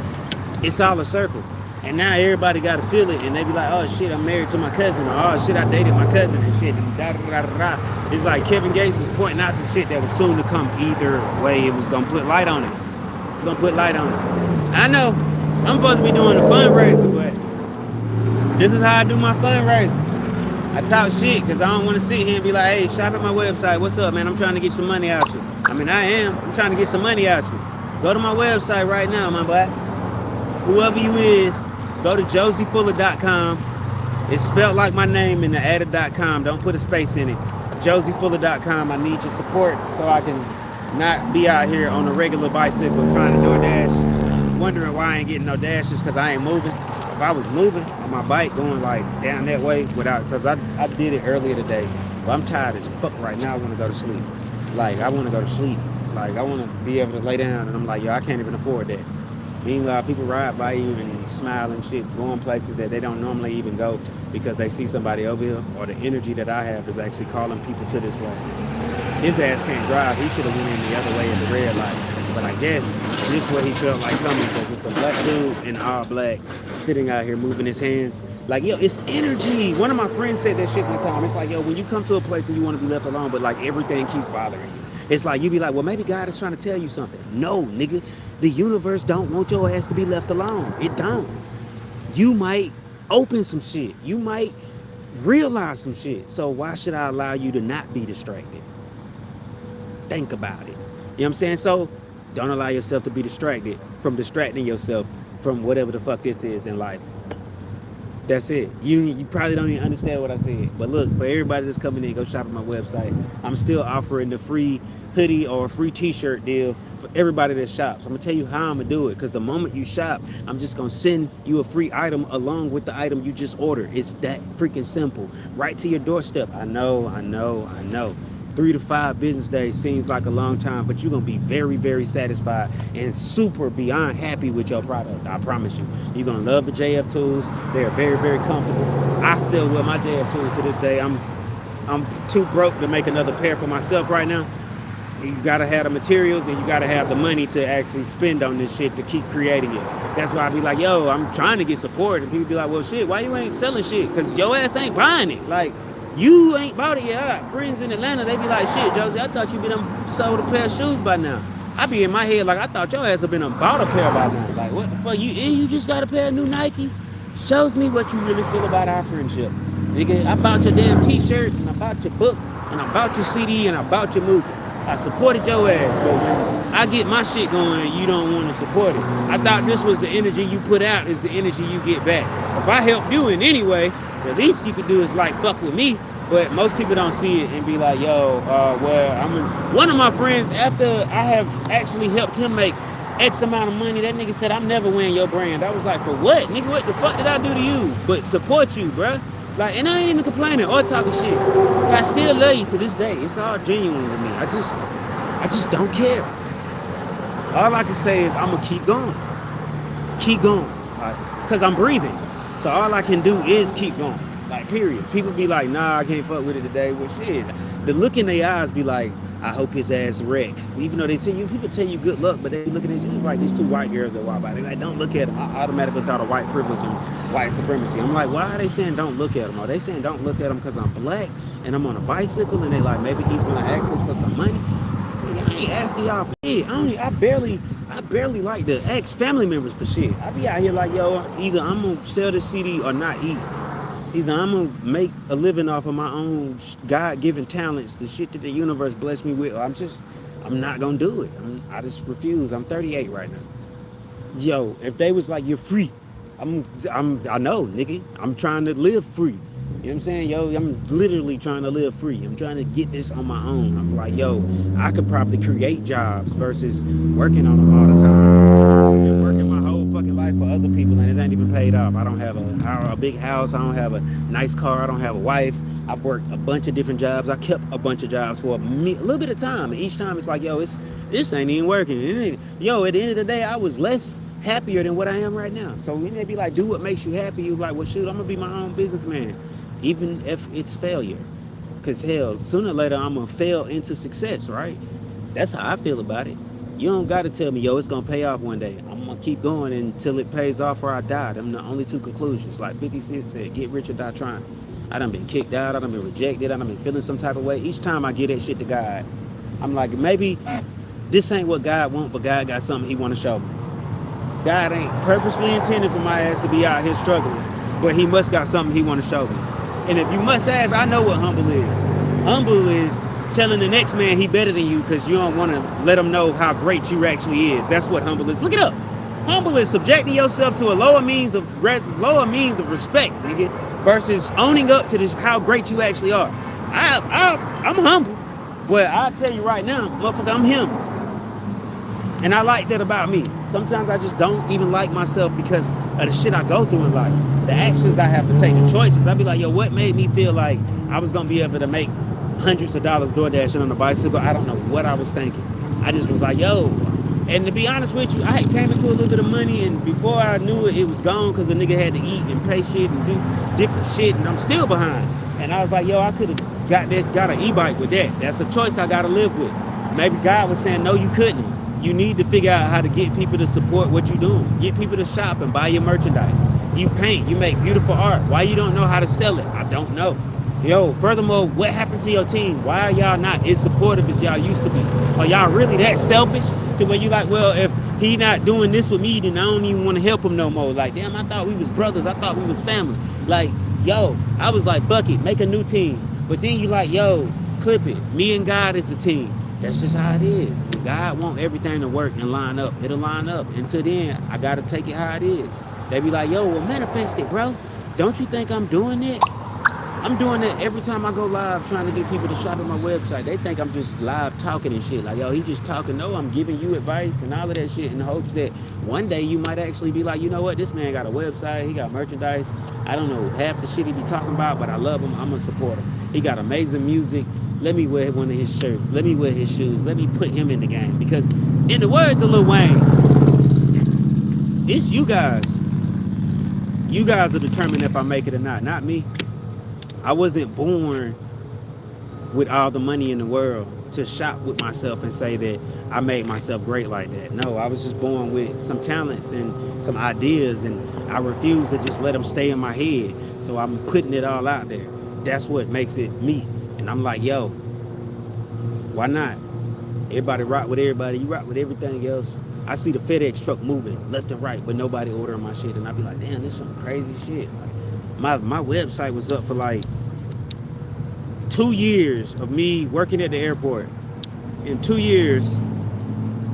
it's all a circle. And now everybody got to feel it, and they be like, oh shit, I'm married to my cousin, or oh shit, I dated my cousin and shit, and da da da da da. It's like Kevin Gates is pointing out some shit that was soon to come either way. It was gonna put light on it. It's gonna put light on it. I know I'm supposed to be doing a fundraiser, but this is how I do my fundraiser. I talk shit because I don't want to sit here and be like, hey, shop at my website. What's up, man? I'm trying to get some money out you. I mean, I am. I'm trying to get some money out you. Go to my website right now, my boy. Whoever you is, go to josiefuller.com. It's spelled like my name in the added.com. Don't put a space in it. josiefuller.com. I need your support so I can not be out here on a regular bicycle trying to do a dash. Wondering why I ain't getting no dashes because I ain't moving. If I was moving on my bike going like down that way without, because I did it earlier today. But I'm tired as fuck right now. I want to go to sleep. Like, I want to go to sleep. Like, I want to be able to lay down, and I'm like, yo, I can't even afford that. Meanwhile, people ride by you and smile and shit, going places that they don't normally even go because they see somebody over here, or the energy that I have is actually calling people to this way. His ass can't drive. He should have went in the other way at the red light. But I guess this is what he felt like coming, because it's a black dude in all black sitting out here moving his hands. Like, yo, it's energy. One of my friends said that shit one time. It's like, yo, when you come to a place and you want to be left alone, but like everything keeps bothering you. It's like, you be like, well, maybe God is trying to tell you something. No, nigga. The universe don't want your ass to be left alone. It don't. You might open some shit. You might realize some shit. So why should I allow you to not be distracted? Think about it. You know what I'm saying? So don't allow yourself to be distracted from distracting yourself from whatever the fuck this is in life. That's it. You probably don't even understand what I said. But look, for everybody that's coming in, go shop at my website. I'm still offering the free hoodie or a free t-shirt deal for everybody that shops. I'm gonna tell you how I'm gonna do it, because the moment you shop, I'm just gonna send you a free item along with the item you just ordered. It's that freaking simple, right to your doorstep. I know 3 to 5 business days seems like a long time, but you're gonna be very, very satisfied and super beyond happy with your product. I promise you. You're gonna love the JF tools. They're very, very comfortable. I still wear my JF tools to this day. I'm too broke to make another pair for myself right now. You gotta have the materials, and you gotta have the money to actually spend on this shit to keep creating it. That's why I be like, yo, I'm trying to get support, and people be like, well, shit, why you ain't selling shit? Because your ass ain't buying it. Like, you ain't bought it yet. I got friends in Atlanta, they be like, shit, Josie, I thought you been sold a pair of shoes by now. I be in my head like I thought your ass have been about a pair by now. Like what the fuck you just got a pair of new Nikes? Shows me what you really feel about our friendship. Nigga, I bought your damn t-shirt and I bought your book and I bought your CD and I bought your movie. I supported your ass, but when I get my shit going, you don't want to support it. I thought this was the energy you put out is the energy you get back. If I helped you in any way, the least you could do is like fuck with me. But most people don't see it and be like, yo, one of my friends, after I have actually helped him make X amount of money, that nigga said, I'm never wearing your brand. I was like, for what? Nigga, what the fuck did I do to you? But support you, bruh. Like, and I ain't even complaining or talking shit. I still love you to this day. It's all genuine with me. I just don't care. All I can say is I'm gonna keep going. Keep going. Cause I'm breathing. So all I can do is keep going. Like, period. People be like, nah, I can't fuck with it today. Well, shit. The look in their eyes be like, I hope his ass wreck. Even though people tell you good luck, but they looking at you just like these two white girls that walk by. They like, don't look at them. I automatically thought of white privilege and white supremacy. I'm like, why are they saying don't look at them? Are they saying don't look at them because I'm black and I'm on a bicycle and they like, maybe he's going to ask us for some money? I ain't asking y'all for shit. I barely like to ask family members for shit. I be out here like, yo, either I'm going to sell this CD or not eat. Either I'm going to make a living off of my own God-given talents, the shit that the universe blessed me with, or I'm not going to do it. I just refuse. I'm 38 right now. Yo, if they was like, you're free, I know, nigga. I'm trying to live free. You know what I'm saying? Yo, I'm literally trying to live free. I'm trying to get this on my own. I'm like, yo, I could probably create jobs versus working on them all the time. I've been working my whole fucking life for other people and it ain't even paid off. I don't have a big house. I don't have a nice car. I don't have a wife. I've worked a bunch of different jobs. I kept a bunch of jobs for a little bit of time. And each time it's like, yo, this ain't even working. Yo, at the end of the day, I was less happier than what I am right now. So we may be like, do what makes you happy. You like, well, shoot, I'm gonna be my own businessman, even if it's failure. Cause hell, sooner or later I'm gonna fail into success, right? That's how I feel about it. You don't gotta tell me, yo, it's gonna pay off one day. I'm gonna keep going until it pays off or I die. Them the only two conclusions. Like 50 Cent said, get rich or die trying. I done been kicked out. I done been rejected. I done been feeling some type of way. Each time I get that shit to God, I'm like, maybe this ain't what God want, but God got something he wanna show me. God ain't purposely intended for my ass to be out here struggling, but he must got something he want to show me. And if you must ask, I know what humble is. Humble is telling the next man he better than you because you don't want to let him know how great you actually is. That's what humble is. Look it up. Humble is subjecting yourself to a lower means of respect, nigga, versus owning up to this how great you actually are. I'm humble, but I'll tell you right now, motherfucker, I'm him. And I like that about me. Sometimes I just don't even like myself because of the shit I go through in life. The actions I have to take, the choices. I be like, yo, what made me feel like I was going to be able to make hundreds of dollars door dashing on a bicycle? I don't know what I was thinking. I just was like, yo. And to be honest with you, I came into a little bit of money and before I knew it, it was gone because the nigga had to eat and pay shit and do different shit and I'm still behind. And I was like, yo, I could have got an e-bike with that. That's a choice I got to live with. Maybe God was saying, no, you couldn't. You need to figure out how to get people to support what you're doing. Get people to shop and buy your merchandise. You paint, you make beautiful art. Why you don't know how to sell it? I don't know. Yo, furthermore, what happened to your team? Why are y'all not as supportive as y'all used to be? Are y'all really that selfish? To where you like, well, if he not doing this with me, then I don't even want to help him no more. Like, damn, I thought we was brothers. I thought we was family. Like, yo, I was like, fuck it, make a new team. But then you like, yo, clip it. Me and God is the team. That's just how it is. When God want everything to work and line up, it'll line up. Until then, I got to take it how it is. They be like, yo, well, manifest it, bro. Don't you think I'm doing it? I'm doing it every time I go live trying to get people to shop at my website. They think I'm just live talking and shit. Like, yo, he just talking. No, I'm giving you advice and all of that shit in the hopes that one day you might actually be like, you know what? This man got a website. He got merchandise. I don't know half the shit he be talking about, but I love him. I'm going to support him. He got amazing music. Let me wear one of his shirts. Let me wear his shoes. Let me put him in the game. Because in the words of Lil Wayne, it's you guys. You guys are determined if I make it or not me. I wasn't born with all the money in the world to shop with myself and say that I made myself great like that. No, I was just born with some talents and some ideas, and I refuse to just let them stay in my head. So I'm putting it all out there. That's what makes it me. And I'm like, yo, why not? Everybody rock with everybody. You rock with everything else. I see the FedEx truck moving left and right, but nobody ordering my shit, and I be like, damn, this is some crazy shit. Like, my website was up for like 2 years of me working at the airport. In 2 years,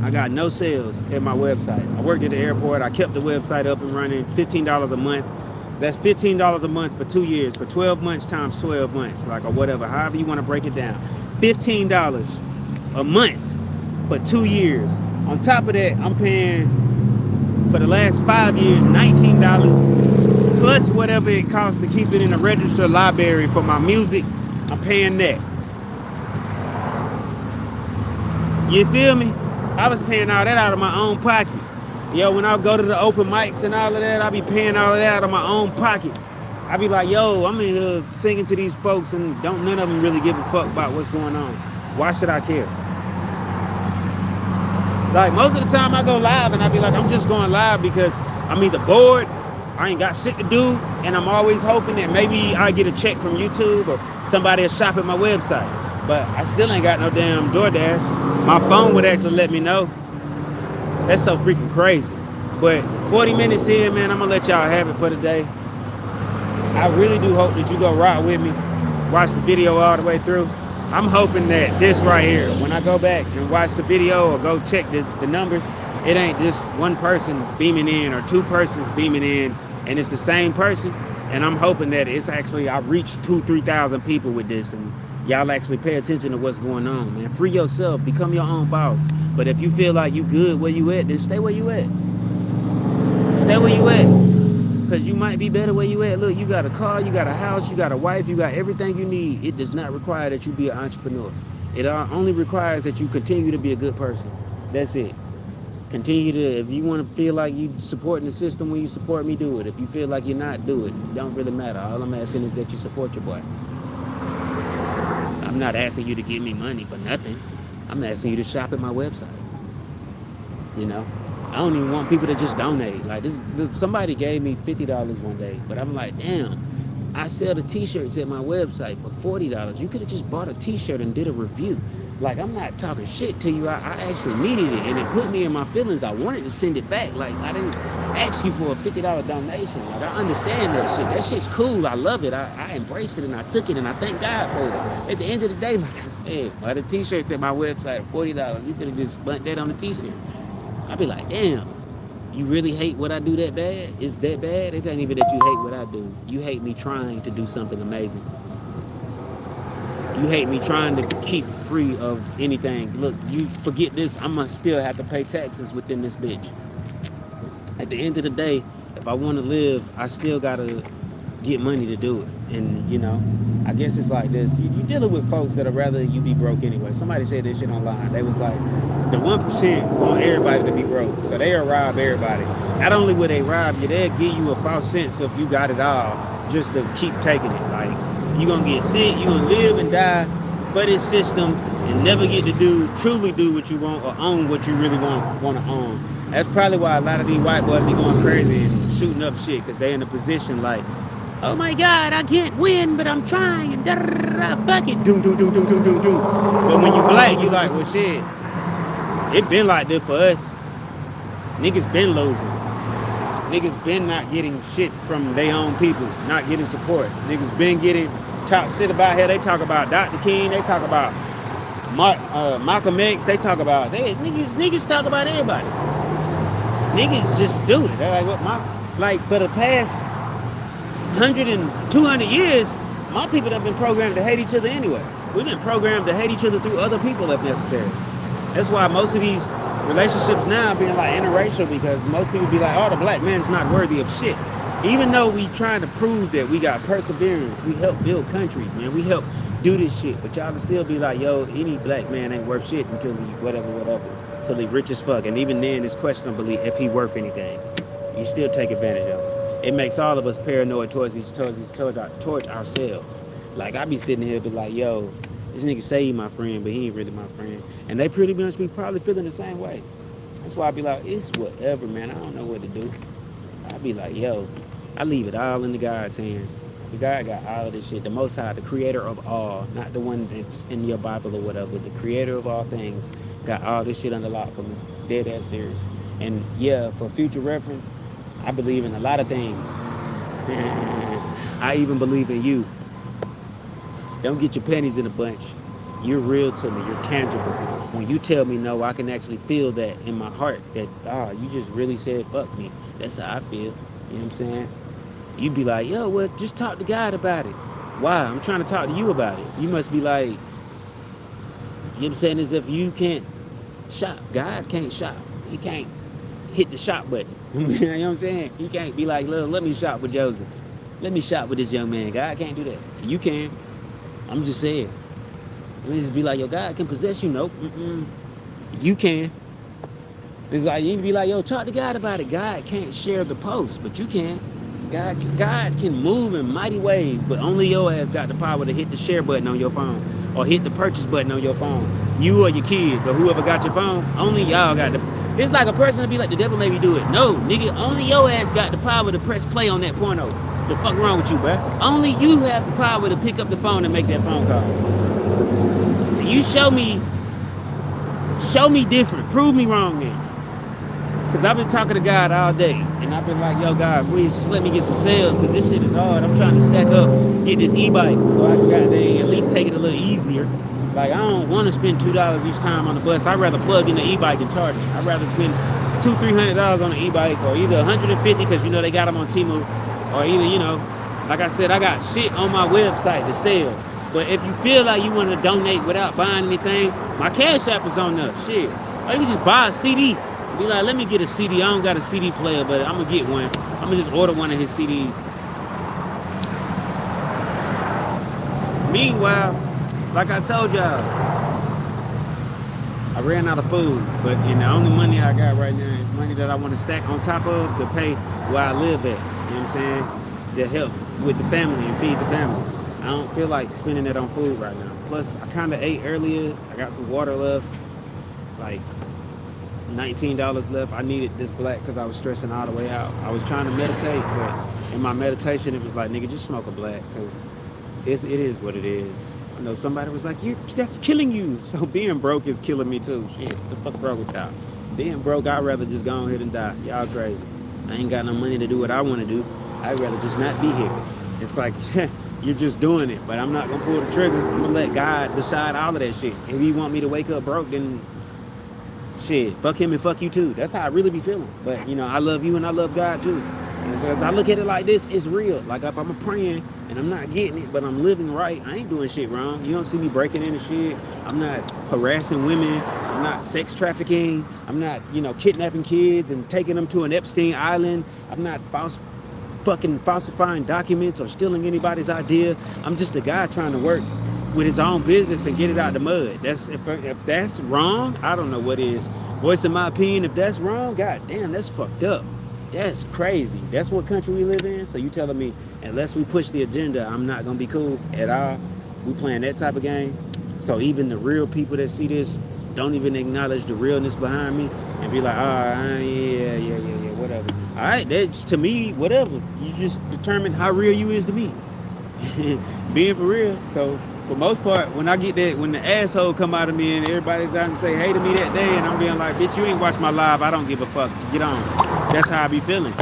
I got no sales at my website. I worked at the airport. I kept the website up and running. $15 a month. That's $15 a month for 2 years. For 12 months times 12 months, like, or whatever, however you want to break it down. $15 a month for 2 years. On top of that, I'm paying for the last 5 years $19 plus whatever it costs to keep it in the register library for my music. I'm paying that. You feel me? I was paying all that out of my own pocket. Yo, when I go to the open mics and all of that, I be paying all of that out of my own pocket. I be like, yo, I'm in here singing to these folks and don't none of them really give a fuck about what's going on. Why should I care? Like, most of the time I go live and I be like, I'm just going live because I'm either bored, I ain't got shit to do, and I'm always hoping that maybe I get a check from YouTube or somebody will shop at my website. But I still ain't got no damn DoorDash. My phone would actually let me know. That's so freaking crazy. But 40 minutes in, man, I'm gonna let y'all have it for today. I really do hope that you go rock with me, watch the video all the way through. I'm hoping that this right here, when I go back and watch the video or go check the numbers, it ain't just one person beaming in or two persons beaming in and it's the same person. And I'm hoping that it's actually, I reached 2,000-3,000 people with this and y'all actually pay attention to what's going on, man. Free yourself, become your own boss. But if you feel like you good where you at, then stay where you at. Stay where you at. Because you might be better where you at. Look, you got a car, you got a house, you got a wife, you got everything you need. It does not require that you be an entrepreneur. It only requires that you continue to be a good person. That's it. Continue to, if you want to feel like you supporting the system when you support me, do it. If you feel like you're not, do it. Don't really matter. All I'm asking is that you support your boy. I'm not asking you to give me money for nothing. I'm asking you to shop at my website. You know? I don't even want people to just donate. Like this, somebody gave me $50 one day, but I'm like, damn, I sell the t-shirts at my website for $40. You could have just bought a t-shirt and did a review. Like, I'm not talking shit to you. I actually needed it, and it put me in my feelings. I wanted to send it back. Like, I didn't ask you for a $50 donation. Like, I understand that shit. That shit's cool. I love it. I embraced it, and I took it, and I thank God for it. At the end of the day, like I said, buy the t-shirts at my website, $40. You could have just spent that on the t-shirt. I'd be like, damn, you really hate what I do that bad? It's that bad? It ain't even that you hate what I do. You hate me trying to do something amazing. You hate me trying to keep free of anything. Look, you forget this, I'm gonna still have to pay taxes within this bitch. At the end of the day, if I want to live, I still gotta get money to do it. And, you know, I guess it's like this. You're dealing with folks that would rather you be broke anyway. Somebody said this shit online. They was like, the 1% want everybody to be broke. So they'll rob everybody. Not only will they rob you, they'll give you a false sense of you got it all just to keep taking it. Like, you're going to get sick, you're going to live and die for this system and never get to truly do what you want or own what you really want to own. That's probably why a lot of these white boys be going crazy and shooting up shit, because they're in a position like, oh my God, I can't win, but I'm trying, and da-da-da-da-da, fuck it, do. But when you black, you like, well, shit, it been like this for us. Niggas been losing. Niggas been not getting shit from their own people, not getting support. Niggas been getting talk shit about here. They talk about Dr. King, they talk about Malcolm X, they talk about, niggas talk about everybody. Niggas just do it. They're like, for the past 100 and 200 years, my people have been programmed to hate each other anyway. We've been programmed to hate each other through other people if necessary. That's why most of these relationships now being like interracial, because most people be like, oh, the black man's not worthy of shit. Even though we trying to prove that we got perseverance, we help build countries, man. We help do this shit. But y'all can still be like, yo, any black man ain't worth shit until he whatever. Till he rich as fuck. And even then, it's questionable if he worth anything. You still take advantage of it. It makes all of us paranoid towards ourselves. Like, I be sitting here be like, yo, this nigga say he my friend, but he ain't really my friend. And they pretty much be probably feeling the same way. That's why I be like, it's whatever, man. I don't know what to do. I be like, yo, I leave it all in the God's hands. God got all of this shit. The Most High, the creator of all, not the one that's in your Bible or whatever. The creator of all things got all this shit under lock for me. Dead ass serious. And yeah, for future reference, I believe in a lot of things. I even believe in you. Don't get your panties in a bunch. You're real to me. You're tangible. When you tell me no, I can actually feel that in my heart that, you just really said fuck me. That's how I feel. You know what I'm saying? You'd be like, yo, well, just talk to God about it. Why? I'm trying to talk to you about it. You must be like, you know what I'm saying? As if you can't shop. God can't shop. He can't hit the shop button. You know what I'm saying? He can't be like, look, let me shop with Joseph. Let me shop with this young man. God can't do that. You can. I'm just saying. Let me just be like, yo, God can possess you. Nope. You can. It's like, you can be like, yo, talk to God about it. God can't share the post, but you can. God can move in mighty ways, but only your ass got the power to hit the share button on your phone or hit the purchase button on your phone. You or your kids or whoever got your phone, only y'all got the... It's like a person to be like, the devil made me do it. No, nigga, only your ass got the power to press play on that porno. The fuck wrong with you, bruh? Only you have the power to pick up the phone and make that phone call. You show me different. Prove me wrong then. Because I've been talking to God all day. And I've been like, yo, God, please just let me get some sales. Because this shit is hard. I'm trying to stack up, get this e-bike. So I can goddamn at least take it a little easier. Like, I don't want to spend $2 each time on the bus. I'd rather plug in the e-bike and charge it. I'd rather spend $200-$300 on the e-bike. Or either $150 because, you know, they got them on Temu. Or either, you know, like I said, I got shit on my website to sell. But if you feel like you want to donate without buying anything, my Cash App is on there. Shit. Or you can just buy a CD. Be like, let me get a CD. I don't got a CD player, but I'm going to get one. I'm going to just order one of his CDs. Meanwhile, like I told y'all, I ran out of food. But the only money I got right now is money that I want to stack on top of to pay where I live at. You know what I'm saying? To help with the family and feed the family. I don't feel like spending it on food right now. Plus, I kind of ate earlier. I got some water left. Like $19 left. I needed this black because I was stressing all the way out. I was trying to meditate, but in my meditation, it was like, nigga, just smoke a black because it is what it is. I know somebody was like, that's killing you. So being broke is killing me too. Shit, the fuck broke with y'all? Being broke, I'd rather just go ahead and die. Y'all crazy. I ain't got no money to do what I want to do. I'd rather just not be here. It's like, you're just doing it, but I'm not gonna pull the trigger. I'm gonna let God decide all of that shit. If he want me to wake up broke, then shit, fuck him and fuck you too. That's how I really be feeling. But you know, I love you and I love God too. And so as I look at it like this, it's real. Like if I'm praying and I'm not getting it, but I'm living right, I ain't doing shit wrong. You don't see me breaking into shit. I'm not harassing women. I'm not sex trafficking. I'm not, kidnapping kids and taking them to an Epstein Island. I'm not falsifying documents or stealing anybody's idea. I'm just a guy trying to work with his own business and get it out the mud. If that's wrong, I don't know what is. Voicing my opinion, if that's wrong, god damn, that's fucked up. That's crazy. That's what country we live in. So you telling me unless we push the agenda, I'm not gonna be cool at all? We playing that type of game. So even the real people that see this don't even acknowledge the realness behind me and be like, yeah, whatever. All right, that's to me, whatever. You just determine how real you is to me. Being for real. So for most part, when I get that, when the asshole come out of me and everybody's trying to say hey to me that day and I'm being like, bitch, you ain't watched my live, I don't give a fuck. Get on. That's how I be feeling.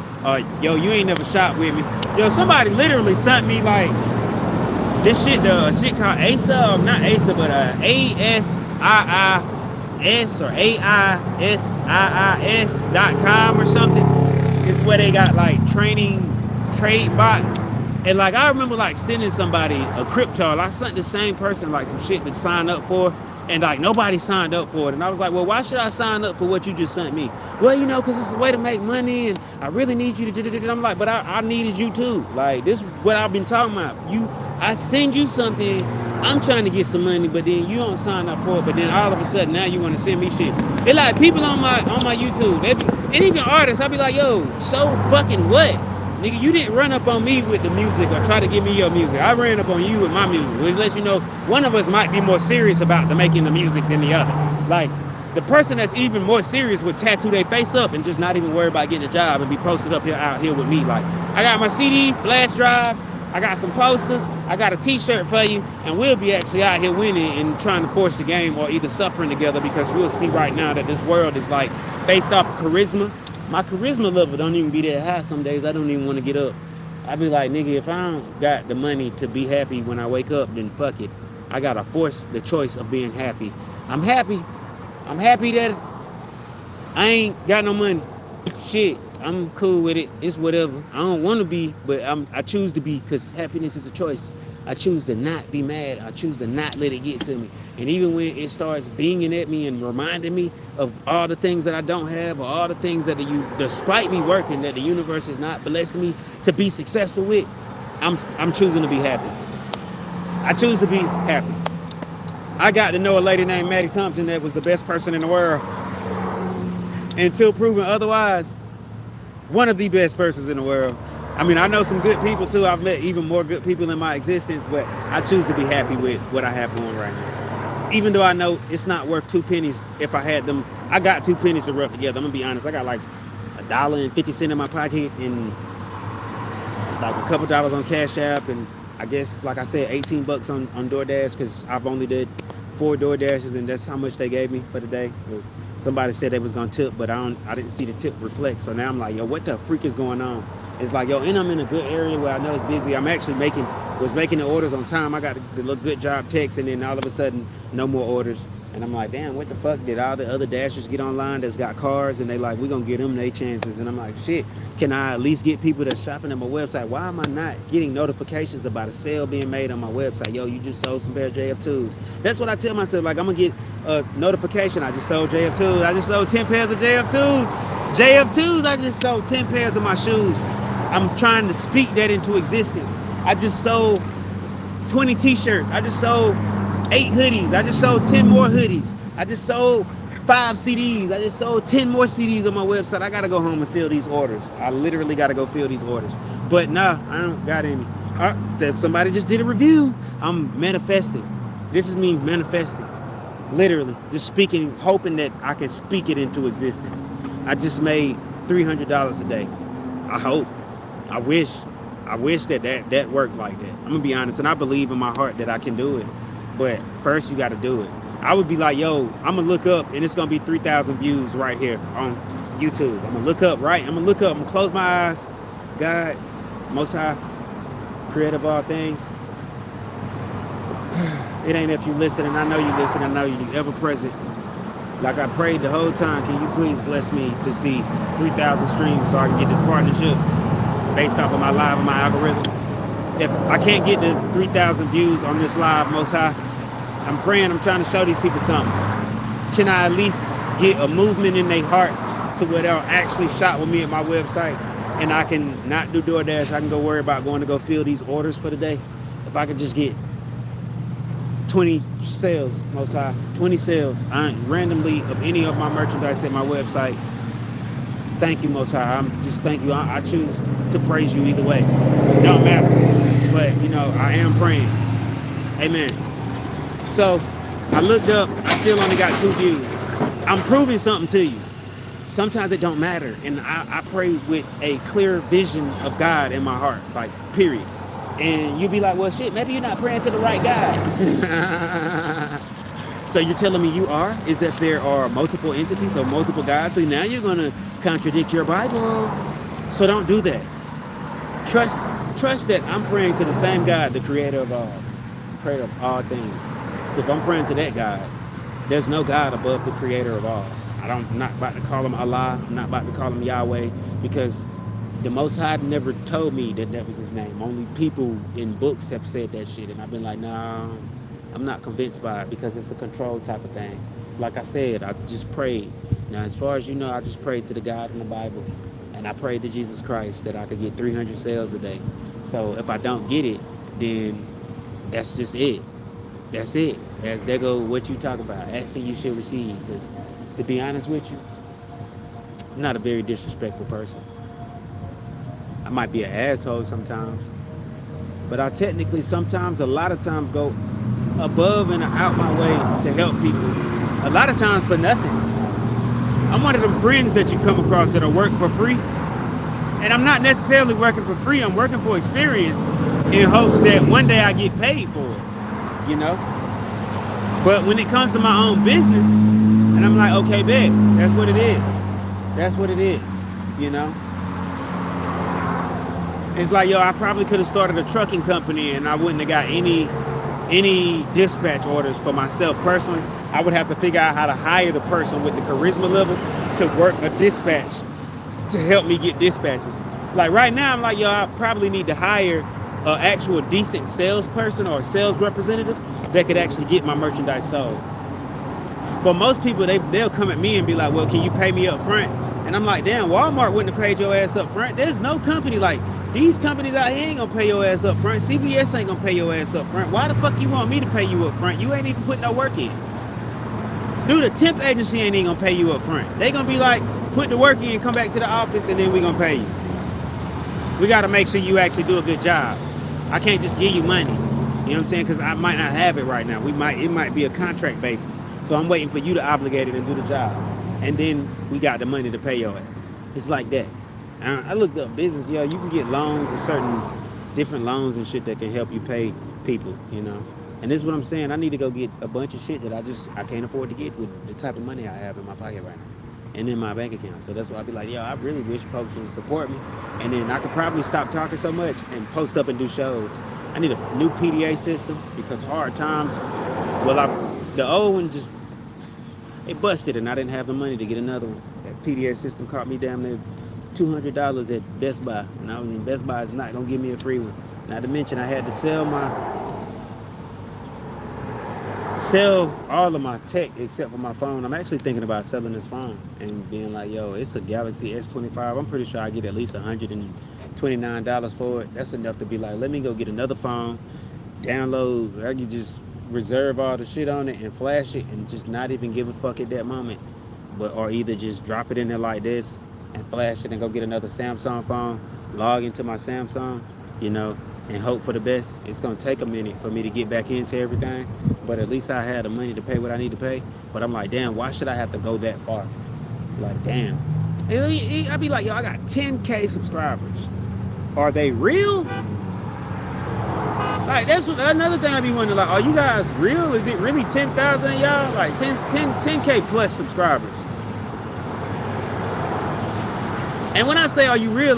Yo, you ain't never shot with me. Yo, somebody literally sent me like this shit, the shit called ASA, or not ASA, but ASIIS or AISIIS.com or something. It's where they got like training trade bots. And like I remember like sending somebody a crypto. I sent the same person like some shit to sign up for, and like nobody signed up for it. And I was like, well, why should I sign up for what you just sent me? Well, because it's a way to make money, and I really need you to do it. I'm like, but I needed you too. Like this is what I've been talking about. I send you something. I'm trying to get some money, but then you don't sign up for it. But then all of a sudden now you want to send me shit. It's like people on my YouTube, and even artists. I be like, yo, so fucking what? Nigga, you didn't run up on me with the music or try to give me your music. I ran up on you with my music, which lets you know one of us might be more serious about the making the music than the other. Like, the person that's even more serious would tattoo their face up and just not even worry about getting a job and be posted up here out here with me. Like, I got my CD, flash drives, I got some posters. I got a t-shirt for you. And we'll be actually out here winning and trying to force the game or either suffering together, because you'll see right now that this world is like based off of charisma. My charisma level don't even be that high some days. I don't even want to get up. I be like, nigga, if I don't got the money to be happy when I wake up, then fuck it. I gotta force the choice of being happy. I'm happy. I'm happy that I ain't got no money. Shit, I'm cool with it. It's whatever. I don't want to be, but I choose to be, because happiness is a choice. I choose to not be mad. I choose to not let it get to me. And even when it starts binging at me and reminding me of all the things that I don't have, or all the things that despite me working, that the universe has not blessed me to be successful with, I'm choosing to be happy. I choose to be happy. I got to know a lady named Maddie Thompson that was the best person in the world. Until proven otherwise, one of the best persons in the world. I mean, I know some good people too. I've met even more good people in my existence, but I choose to be happy with what I have going right now. Even though I know it's not worth 2 pennies if I had them. I got 2 pennies to rub together. I'm gonna be honest. I got like $1.50 in my pocket and like a couple dollars on Cash App, and I guess, like I said, 18 bucks on DoorDash, because I've only did 4 DoorDashes, and that's how much they gave me for the day. Somebody said they was gonna tip, but I didn't see the tip reflect. So now I'm like, yo, what the freak is going on? It's like, yo, and I'm in a good area where I know it's busy. I'm actually was making the orders on time. I got the little good job text, and then all of a sudden, no more orders. And I'm like, damn, what the fuck? Did all the other Dashers get online that's got cars? And they like, we gonna give them their chances. And I'm like, shit, can I at least get people that's shopping at my website? Why am I not getting notifications about a sale being made on my website? Yo, you just sold some pair of JF2s. That's what I tell myself. Like, I'm gonna get a notification. I just sold JF2s. I just sold 10 pairs of JF2s. JF2s, I just sold 10 pairs of my shoes. I'm trying to speak that into existence. I just sold 20 t-shirts. I just sold 8 hoodies. I just sold 10 more hoodies. I just sold 5 CDs. I just sold 10 more CDs on my website. I gotta go home and fill these orders. I literally gotta go fill these orders. But nah, I don't got any. Somebody just did a review. I'm manifesting. This is me manifesting. Literally, just speaking, hoping that I can speak it into existence. I just made $300 a day. I hope. I wish that worked like that. I'm gonna be honest, and I believe in my heart that I can do it. But first, you got to do it. I would be like, yo, I'm gonna look up, and it's gonna be 3,000 views right here on YouTube. I'm gonna look up, right? I'm gonna close my eyes. God, Most High, creator of all things. It ain't if you listen, and I know you listen. I know you ever present. Like I prayed the whole time. Can you please bless me to see 3,000 streams so I can get this partnership based off of my live and my algorithm? If I can't get the 3,000 views on this live, Most High, I'm praying, I'm trying to show these people something. Can I at least get a movement in their heart to where they'll actually shop with me at my website, and I can not do DoorDash, I can go worry about going to go fill these orders for the day? If I could just get 20 sales, Most High, 20 sales randomly of any of my merchandise at my website. Thank you, Most High. I'm just thank you. I choose to praise you either way. It don't matter. But, you know, I am praying. Amen. So I looked up. I still only got 2 views. I'm proving something to you. Sometimes it don't matter. And I pray with a clear vision of God in my heart, like, period. And you'll be like, well, shit, maybe you're not praying to the right God. So you're telling me you are? Is that there are multiple entities or multiple gods? So now you're going to contradict your Bible. So don't do that. Trust that I'm praying to the same God, the creator of all things. So if I'm praying to that God, there's no God above the creator of all. I'm not about to call him Allah. I'm not about to call him Yahweh, because the Most High never told me that was his name. Only people in books have said that shit. And I've been like, nah, I'm not convinced by it, because it's a control type of thing. Like I said, I just prayed. Now, as far as you know, I just prayed to the God in the Bible. And I prayed to Jesus Christ that I could get 300 sales a day. So if I don't get it, then that's just it. That's it. There go what you talk about. Asking you should receive. Because to be honest with you, I'm not a very disrespectful person. I might be an asshole sometimes, but I technically sometimes, a lot of times, go above and out my way to help people. A lot of times for nothing. I'm one of them friends that you come across that'll work for free. And I'm not necessarily working for free, I'm working for experience. in hopes that one day I get paid for it, you know. But when it comes to my own business, and I'm like, okay, bet, that's what it is. That's what it is, you know. It's like, yo, I probably could have started a trucking company and I wouldn't have got any dispatch orders for myself personally. I would have to figure out how to hire the person with the charisma level to work a dispatch to help me get dispatches. Like right now, I'm like, yo, I probably need to hire an actual decent salesperson or a sales representative that could actually get my merchandise sold. But most people, they'll come at me and be like, well, can you pay me up front? And I'm like, damn, Walmart wouldn't have paid your ass up front. There's no company like these companies out here ain't gonna pay your ass up front. CVS ain't gonna pay your ass up front. Why the fuck you want me to pay you up front? You ain't even put no work in. Dude, the temp agency ain't even gonna pay you up front. They gonna be like, put the work in, come back to the office, and then we gonna pay you. We gotta make sure you actually do a good job. I can't just give you money. You know what I'm saying? Because I might not have it right now. It might be a contract basis. So I'm waiting for you to obligate it and do the job. And then we got the money to pay your ass. It's like that. I looked up business, yo. You can get loans and certain different loans and shit that can help you pay people, you know. And this is what I'm saying. I need to go get a bunch of shit that I can't afford to get with the type of money I have in my pocket right now and in my bank account. So that's why I'll be like, yo, I really wish folks would support me. And then I could probably stop talking so much and post up and do shows. I need a new PDA system because hard times, the old one just, it busted and I didn't have the money to get another one. That PDA system cost me damn near $200 at Best Buy. And I was in Best Buy is not gonna give me a free one. Not to mention I had to sell all of my tech except for my phone. I'm actually thinking about selling this phone and being like, yo, it's a Galaxy S25. I'm pretty sure I get at least $129 for it. That's enough to be like, let me go get another phone, download, I can just reserve all the shit on it and flash it and just not even give a fuck at that moment. Or either just drop it in there like this and flash it and go get another Samsung phone, log into my Samsung, you know, and hope for the best. It's gonna take a minute for me to get back into everything, but at least I had the money to pay what I need to pay. But I'm like, damn, why should I have to go that far? Like, damn. And I'd be like, yo, I got 10K subscribers. Are they real? Like, that's another thing I be wondering, like, are you guys real? Is it really 10,000 of y'all? Like 10K plus subscribers. And when I say, are you real?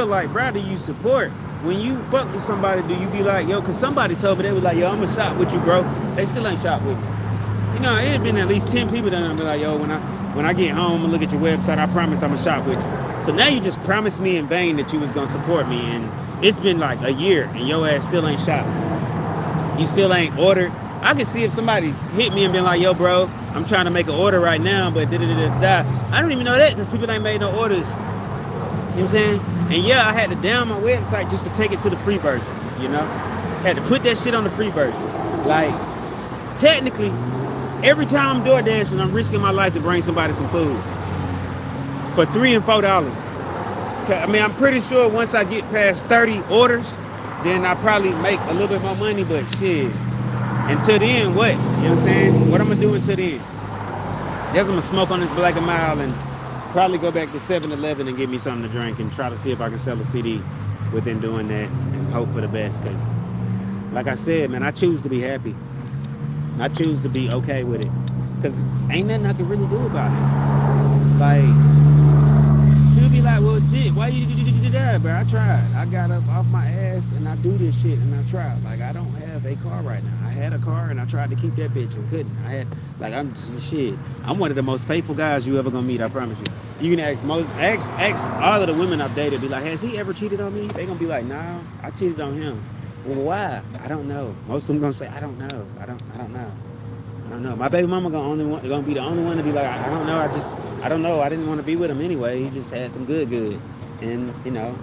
Like, bro, do you support? When you fuck with somebody, do you be like, yo, because somebody told me, they was like, yo, I'm going to shop with you, bro. They still ain't shop with me. You know, it had been at least 10 people that be like, yo, when I get home, I'm going to look at your website. I promise I'm going to shop with you. So now you just promised me in vain that you was going to support me. And it's been like a year and your ass still ain't shopping. You still ain't ordered. I can see if somebody hit me and been like, yo, bro, I'm trying to make an order right now, but da-da-da-da-da. I don't even know that because people ain't made no orders. You know what I'm saying? And yeah, I had to down my website just to take it to the free version, you know? Had to put that shit on the free version. Like, technically, every time I'm door dashing, I'm risking my life to bring somebody some food for $3 and $4. I mean, I'm pretty sure once I get past 30 orders, then I probably make a little bit more money, but shit. Until then, what? You know what I'm saying? What I'm gonna do until then? Guess I'm gonna smoke on this Black & Mild and probably go back to 7-Eleven and get me something to drink and try to see if I can sell a CD within doing that and hope for the best. Because, like I said, man, I choose to be happy. I choose to be okay with it. Because ain't nothing I can really do about it. Like, people be like, well, shit, why you do that, bro? I tried. I got up off my ass and I do this shit and I tried. Like, I don't have a car right now. I had a car and I tried to keep that bitch and couldn't. I'm just shit. I'm one of the most faithful guys you ever gonna meet, I promise you. You can ask all of the women I've dated, be like, has he ever cheated on me? They gonna be like, no, I cheated on him. Well, why? I don't know. Most of them gonna say, I don't know. I don't know. My baby mama gonna be the only one to be like, I don't know. I don't know. I didn't want to be with him anyway. He just had some good. And, you know,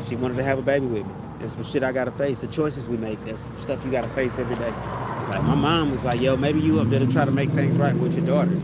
she wanted to have a baby with me. There's some shit I gotta face. The choices we make, there's some stuff you gotta face every day. Like, my mom was like, yo, maybe you up there to try to make things right with your daughter.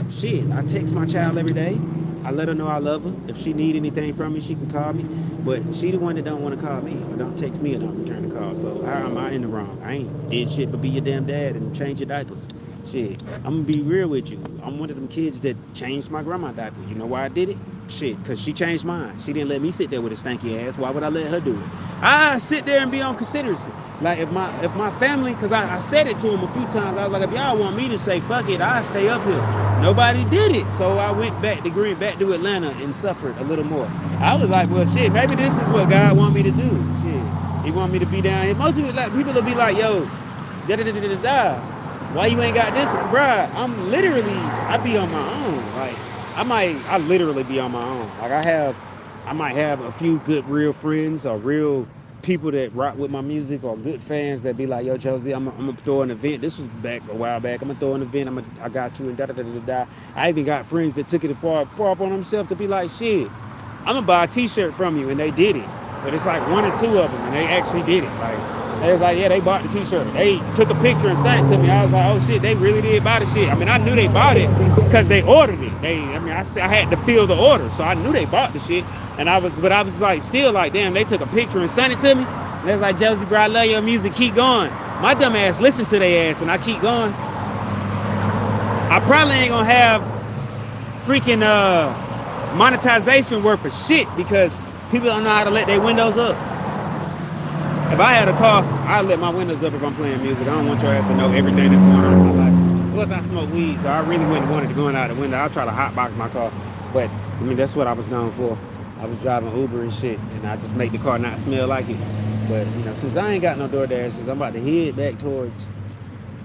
Shit, I text my child every day. I let her know I love her. If she need anything from me, she can call me. But she the one that don't want to call me or don't text me or don't return the call. So how am I in the wrong? I ain't did shit but be your damn dad and change your diapers. Shit, I'm gonna be real with you. I'm one of them kids that changed my grandma's diaper. You know why I did it? shit, because she changed mine. She didn't let me sit there with a stanky ass. Why would I let her do it? I sit there and be on consideration. Like if my family, because I said it to them a few times. I was like, if y'all want me to say fuck it, I'll stay up here. Nobody did it, so I went back to Atlanta and suffered a little more. I was like, well, shit, maybe this is what God want me to do. Shit, He want me to be down here. Most people will be like, yo, da da da da da. Why you ain't got this, bruh? I be on my own. Like I literally be on my own. Like I might have a few good real friends or real people that rock with my music or good fans that be like, yo, Josie, I'm gonna throw an event. This was back a while back. I'm gonna throw an event. I got you and da da da da da. I even got friends that took it far up on themselves to be like, shit, I'm gonna buy a T-shirt from you, and they did it. But it's like one or two of them, and they actually did it. Like they was like, yeah, they bought the T-shirt. They took a picture and sent it to me. I was like, oh shit, they really did buy the shit. I mean, I knew they bought it because they ordered it. I had to fill the order, so I knew they bought the shit. And I was like, still like, damn, they took a picture and sent it to me. And they was like, Josie, bro, I love your music. Keep going. My dumb ass listened to their ass, and I keep going. I probably ain't gonna have freaking monetization worth of shit because people don't know how to let their windows up. If I had a car, I'd let my windows up if I'm playing music. I don't want your ass to know everything that's going on in my life. Plus, I smoke weed, so I really wouldn't want it going out the window. I'll try to hotbox my car. But, I mean, that's what I was known for. I was driving Uber and shit, and I just make the car not smell like it. But, you know, since I ain't got no DoorDashes, I'm about to head back towards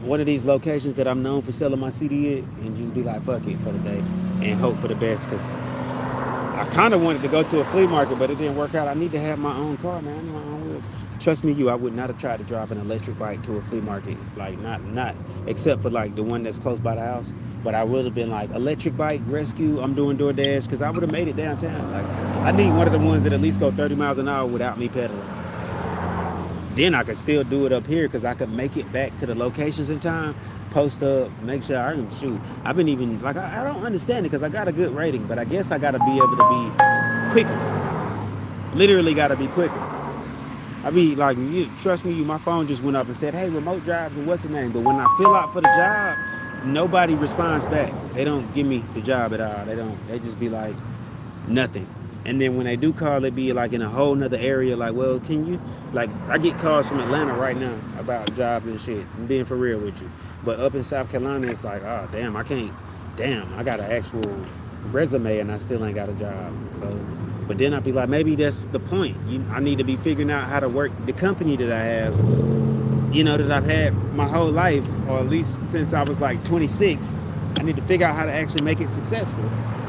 one of these locations that I'm known for selling my CD at and just be like, fuck it for the day and hope for the best because I kind of wanted to go to a flea market, but it didn't work out. I need to have my own car, man. I need my own wheels. Trust me, I would not have tried to drive an electric bike to a flea market, like not except for like the one that's close by the house. But I would have been like electric bike rescue. I'm doing DoorDash because I would have made it downtown. Like I need one of the ones that at least go 30 miles an hour without me pedaling. Then I could still do it up here because I could make it back to the locations in time, post up, make sure I can shoot. I've been even like I don't understand it because I got a good rating, but I guess I got to be able to be quicker. Literally got to be quicker. I be like, trust me, my phone just went up and said, hey, remote drives and what's the name? But when I fill out for the job, nobody responds back. They don't give me the job at all. They just be like, nothing. And then when they do call, they be like in a whole nother area. Like, well, can you, like, I get calls from Atlanta right now about jobs and shit. I'm being for real with you. But up in South Carolina, it's like, oh, damn, I got an actual resume and I still ain't got a job. So, but then I'd be like, maybe that's the point. I need to be figuring out how to work the company that I have, that I've had my whole life, or at least since I was like 26. I need to figure out how to actually make it successful.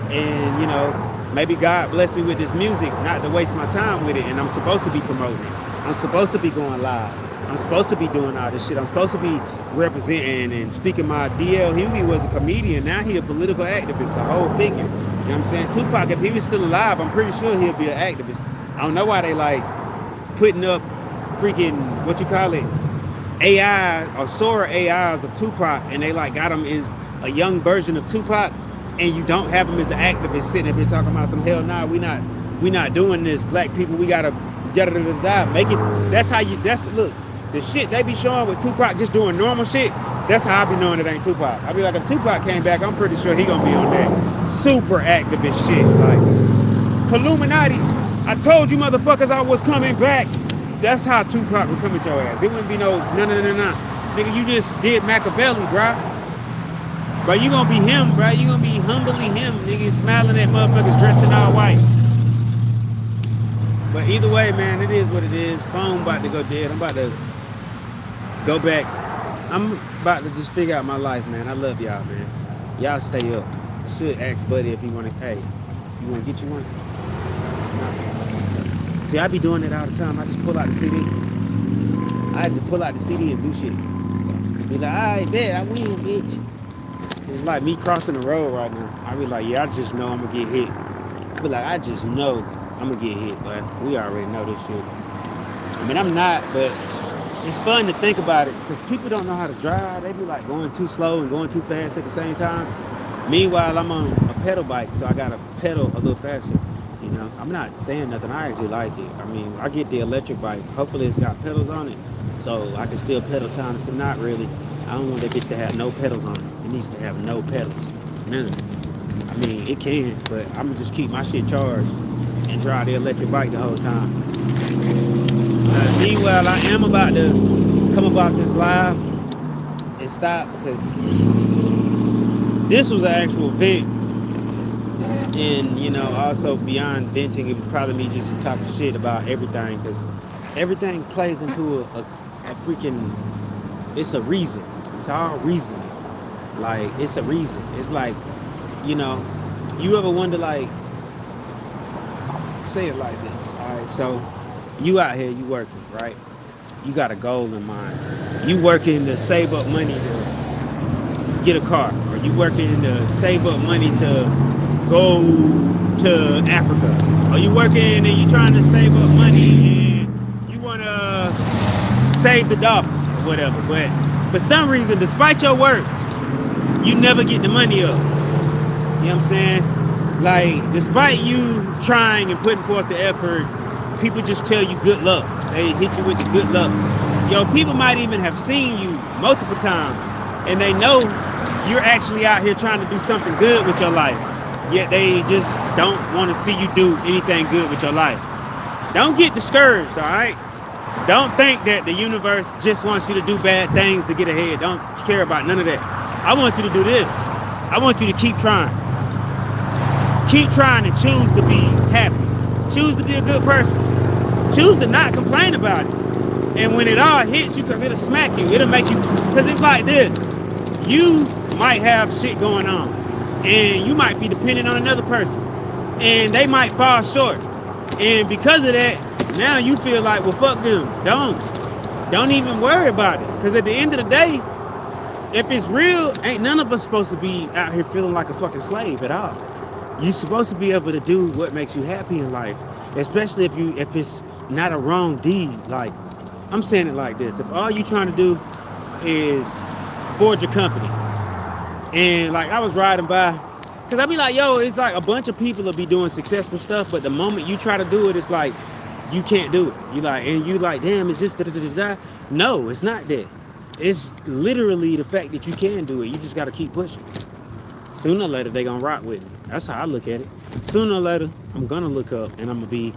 And, maybe God blessed me with this music, not to waste my time with it. And I'm supposed to be promoting it. I'm supposed to be going live. I'm supposed to be doing all this shit. I'm supposed to be representing and speaking my DL Hughley was a comedian. Now he a political activist, a whole figure. You know what I'm saying? Tupac, if he was still alive, I'm pretty sure he'll be an activist. I don't know why they like putting up freaking, AI or Sora AIs of Tupac, and they like got him as a young version of Tupac, and you don't have him as an activist sitting up here talking about some hell nah, we not doing this. Black people, we gotta make it. Look, the shit they be showing with Tupac just doing normal shit. That's how I be knowing it ain't Tupac. I be like, if Tupac came back, I'm pretty sure he gonna be on that super activist shit. Like, Illuminati, I told you motherfuckers I was coming back. That's how Tupac would come at your ass. It wouldn't be no. Nigga, you just did Machiavelli, bruh. Bro, you gonna be him, bro. You gonna be humbly him, nigga, smiling at motherfuckers dressing all white. But either way, man, it is what it is. Phone about to go dead. I'm about to go back. I'm about to just figure out my life, man. I love y'all, man. Y'all stay up. I should ask Buddy if he wanna, hey, you wanna get you one? See, I be doing it all the time. I just pull out the CD. I just pull out the CD and do shit. Be like, all right, bet, I win, bitch. It's like me crossing the road right now. I be like, yeah, I just know I'm gonna get hit. I be like, I just know I'm gonna get hit, but we already know this shit. I mean, I'm not, but it's fun to think about it because people don't know how to drive. They be like going too slow and going too fast at the same time. Meanwhile, I'm on a pedal bike, so I gotta pedal a little faster. I'm not saying nothing. I actually like it. I mean, I get the electric bike. Hopefully it's got pedals on it, so I can still pedal time to not really. I don't want that bitch to have no pedals on it. It needs to have no pedals. None. I mean, it can, but I'm gonna just keep my shit charged and drive the electric bike the whole time. Meanwhile, I am about to come about this live and stop because this was an actual vent, and also beyond venting, it was probably me just talking shit about everything because everything plays into a freaking. It's a reason. It's all reasoning. Like it's a reason. It's like, you ever wonder like, say it like this. All right, so you out here, you working, right? You got a goal in mind. You working to save up money to get a car, or you working to save up money to go to Africa, or you working and you trying to save up money and you want to save the dolphins or whatever. But for some reason, despite your work, you never get the money up. You know what I'm saying? Like, despite you trying and putting forth the effort, people just tell you good luck. They hit you with the good luck. People might even have seen you multiple times, and they know you're actually out here trying to do something good with your life. Yet they just don't want to see you do anything good with your life. Don't get discouraged, all right? Don't think that the universe just wants you to do bad things to get ahead. Don't care about none of that. I want you to do this. I want you to keep trying. Keep trying and choose to be happy. Choose to be a good person. Choose to not complain about it. And when it all hits you, because it'll smack you, it'll make you, because it's like this. You might have shit going on, and you might be dependent on another person, and they might fall short. And because of that, now you feel like, well, fuck them. Don't even worry about it. Because at the end of the day, if it's real, ain't none of us supposed to be out here feeling like a fucking slave at all. You're supposed to be able to do what makes you happy in life, especially if it's not a wrong deed. Like, I'm saying it like this. If all you trying to do is forge a company, and like I was riding by, because I be like, yo, it's like a bunch of people will be doing successful stuff, but the moment you try to do it, it's like, you can't do it. You like, damn, it's just da-da-da-da-da. No, it's not that. It's literally the fact that you can do it. You just got to keep pushing. Sooner or later, they going to rock with me. That's how I look at it. Sooner or later, I'm going to look up and I'm going to be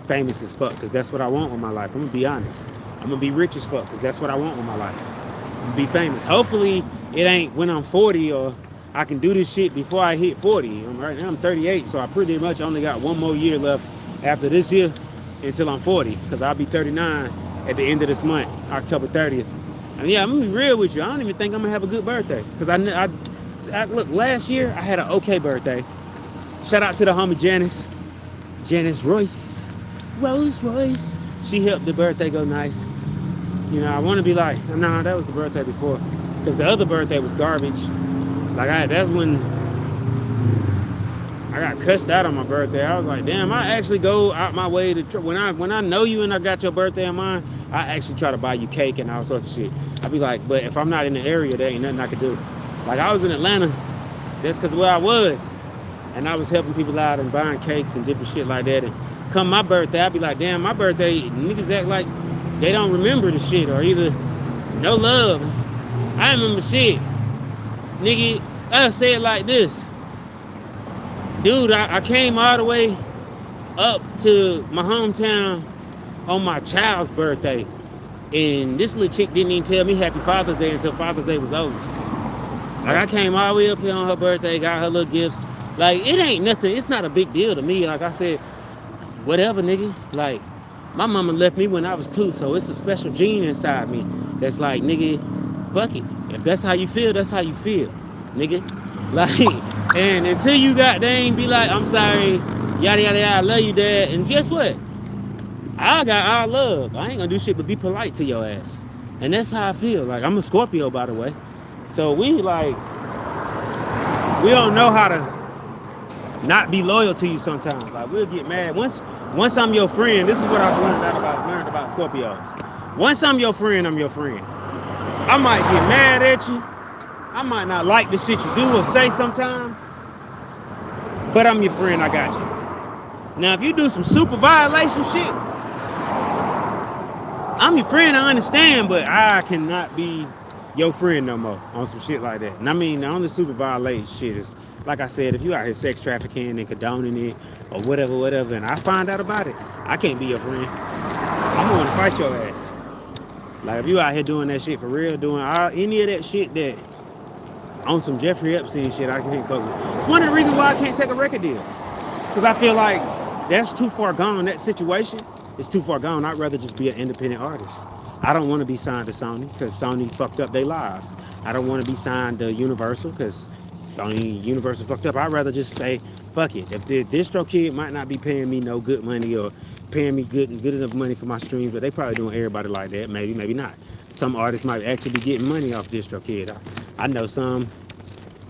famous as fuck because that's what I want with my life. I'm going to be honest. I'm going to be rich as fuck because that's what I want with my life. I'm going to be famous. Hopefully, it ain't when I'm 40 or I can do this shit before I hit 40. Right now, I'm 38, so I pretty much only got one more year left after this year until I'm 40 because I'll be 39 at the end of this month, October 30th. And yeah, I'm gonna be real with you. I don't even think I'm gonna have a good birthday because I look, last year I had an okay birthday. Shout out to the homie Janice Royce. She helped the birthday go nice. I want to be like, nah, that was the birthday before, because the other birthday was garbage. Like that's when I got cussed out on my birthday. I was like, damn, I actually go out my way to when I know you and I got your birthday in mind, I actually try to buy you cake and all sorts of shit. I be like, but if I'm not in the area, there ain't nothing I could do. Like I was in Atlanta, that's because where I was, and I was helping people out and buying cakes and different shit like that. And come my birthday, I be like, damn, my birthday, niggas act like they don't remember the shit or either no love. I remember shit, nigga. I say it like this. Dude, I came all the way up to my hometown on my child's birthday. And this little chick didn't even tell me Happy Father's Day until Father's Day was over. Like, I came all the way up here on her birthday, got her little gifts. Like, it ain't nothing. It's not a big deal to me. Like I said, whatever, nigga. Like, my mama left me when I was 2, so it's a special gene inside me that's like, nigga, fuck it. If that's how you feel, that's how you feel, nigga. Like, and until you goddamn be like, I'm sorry, yada, yada, yada, I love you, Dad. And guess what? I got all love. I ain't gonna do shit but be polite to your ass. And that's how I feel. Like, I'm a Scorpio, by the way. So we don't know how to not be loyal to you sometimes. Like, we'll get mad. Once I'm your friend, this is what I've learned about Scorpios. Once I'm your friend, I'm your friend. I might get mad at you. I might not like the shit you do or say sometimes. But I'm your friend, I got you. Now, if you do some super violation shit, I'm your friend, I understand, but I cannot be your friend no more on some shit like that. And I mean, the only super violation shit is like I said, if you out here sex trafficking and condoning it or whatever, and I find out about it, I can't be your friend. I'm going to fight your ass. Like if you out here doing that shit for real, doing any of that shit that on some Jeffrey Epstein shit, I can't fuck with. It's one of the reasons why I can't take a record deal. Because I feel like that's too far gone. That situation is too far gone. I'd rather just be an independent artist. I don't want to be signed to Sony because Sony fucked up their lives. I don't want to be signed to Universal because Universal fucked up. I'd rather just say, fuck it. If the DistroKid might not be paying me no good money or paying me good enough money for my streams, but they probably doing everybody like that. Maybe not. Some artists might actually be getting money off DistroKid. I know some.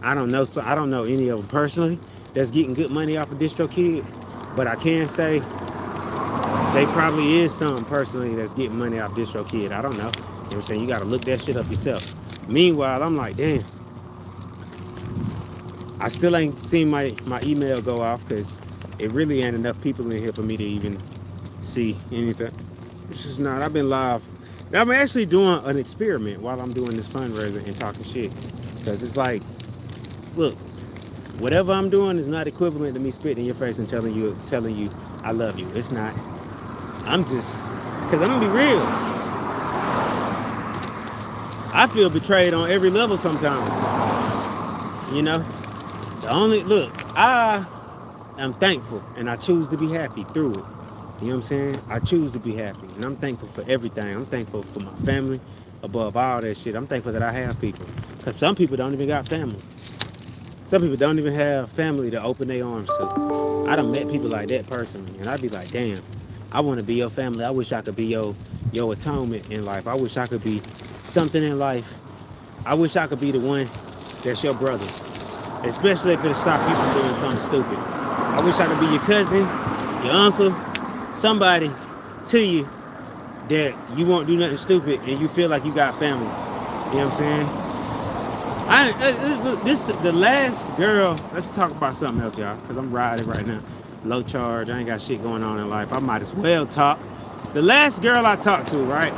I don't know any of them personally that's getting good money off of DistroKid, but I can say they probably is some personally that's getting money off DistroKid. I don't know. You know what I'm saying? You got to look that shit up yourself. Meanwhile, I'm like, damn. I still ain't seen my email go off because it really ain't enough people in here for me to even see anything. This is not. I've been live. I'm actually doing an experiment while I'm doing this fundraiser and talking shit. Because it's like, look, whatever I'm doing is not equivalent to me spitting in your face and telling you I love you. It's not. I'm just, because I'm going to be real. I feel betrayed on every level sometimes. You know? I am thankful and I choose to be happy through it. You know what I'm saying? I choose to be happy and I'm thankful for everything. I'm thankful for my family above all that shit. I'm thankful that I have people. Because some people don't even got family. Some people don't even have family to open their arms to. I done met people like that personally and I'd be like, damn, I want to be your family. I wish I could be your atonement in life. I wish I could be something in life. I wish I could be the one that's your brother. Especially if it'll stop you from doing something stupid. I wish I could be your cousin, your uncle, somebody to you that you won't do nothing stupid and you feel like you got family. You know what I'm saying? The last girl, let's talk about something else, y'all, because I'm riding right now. Low charge, I ain't got shit going on in life. I might as well talk. The last girl I talked to, right,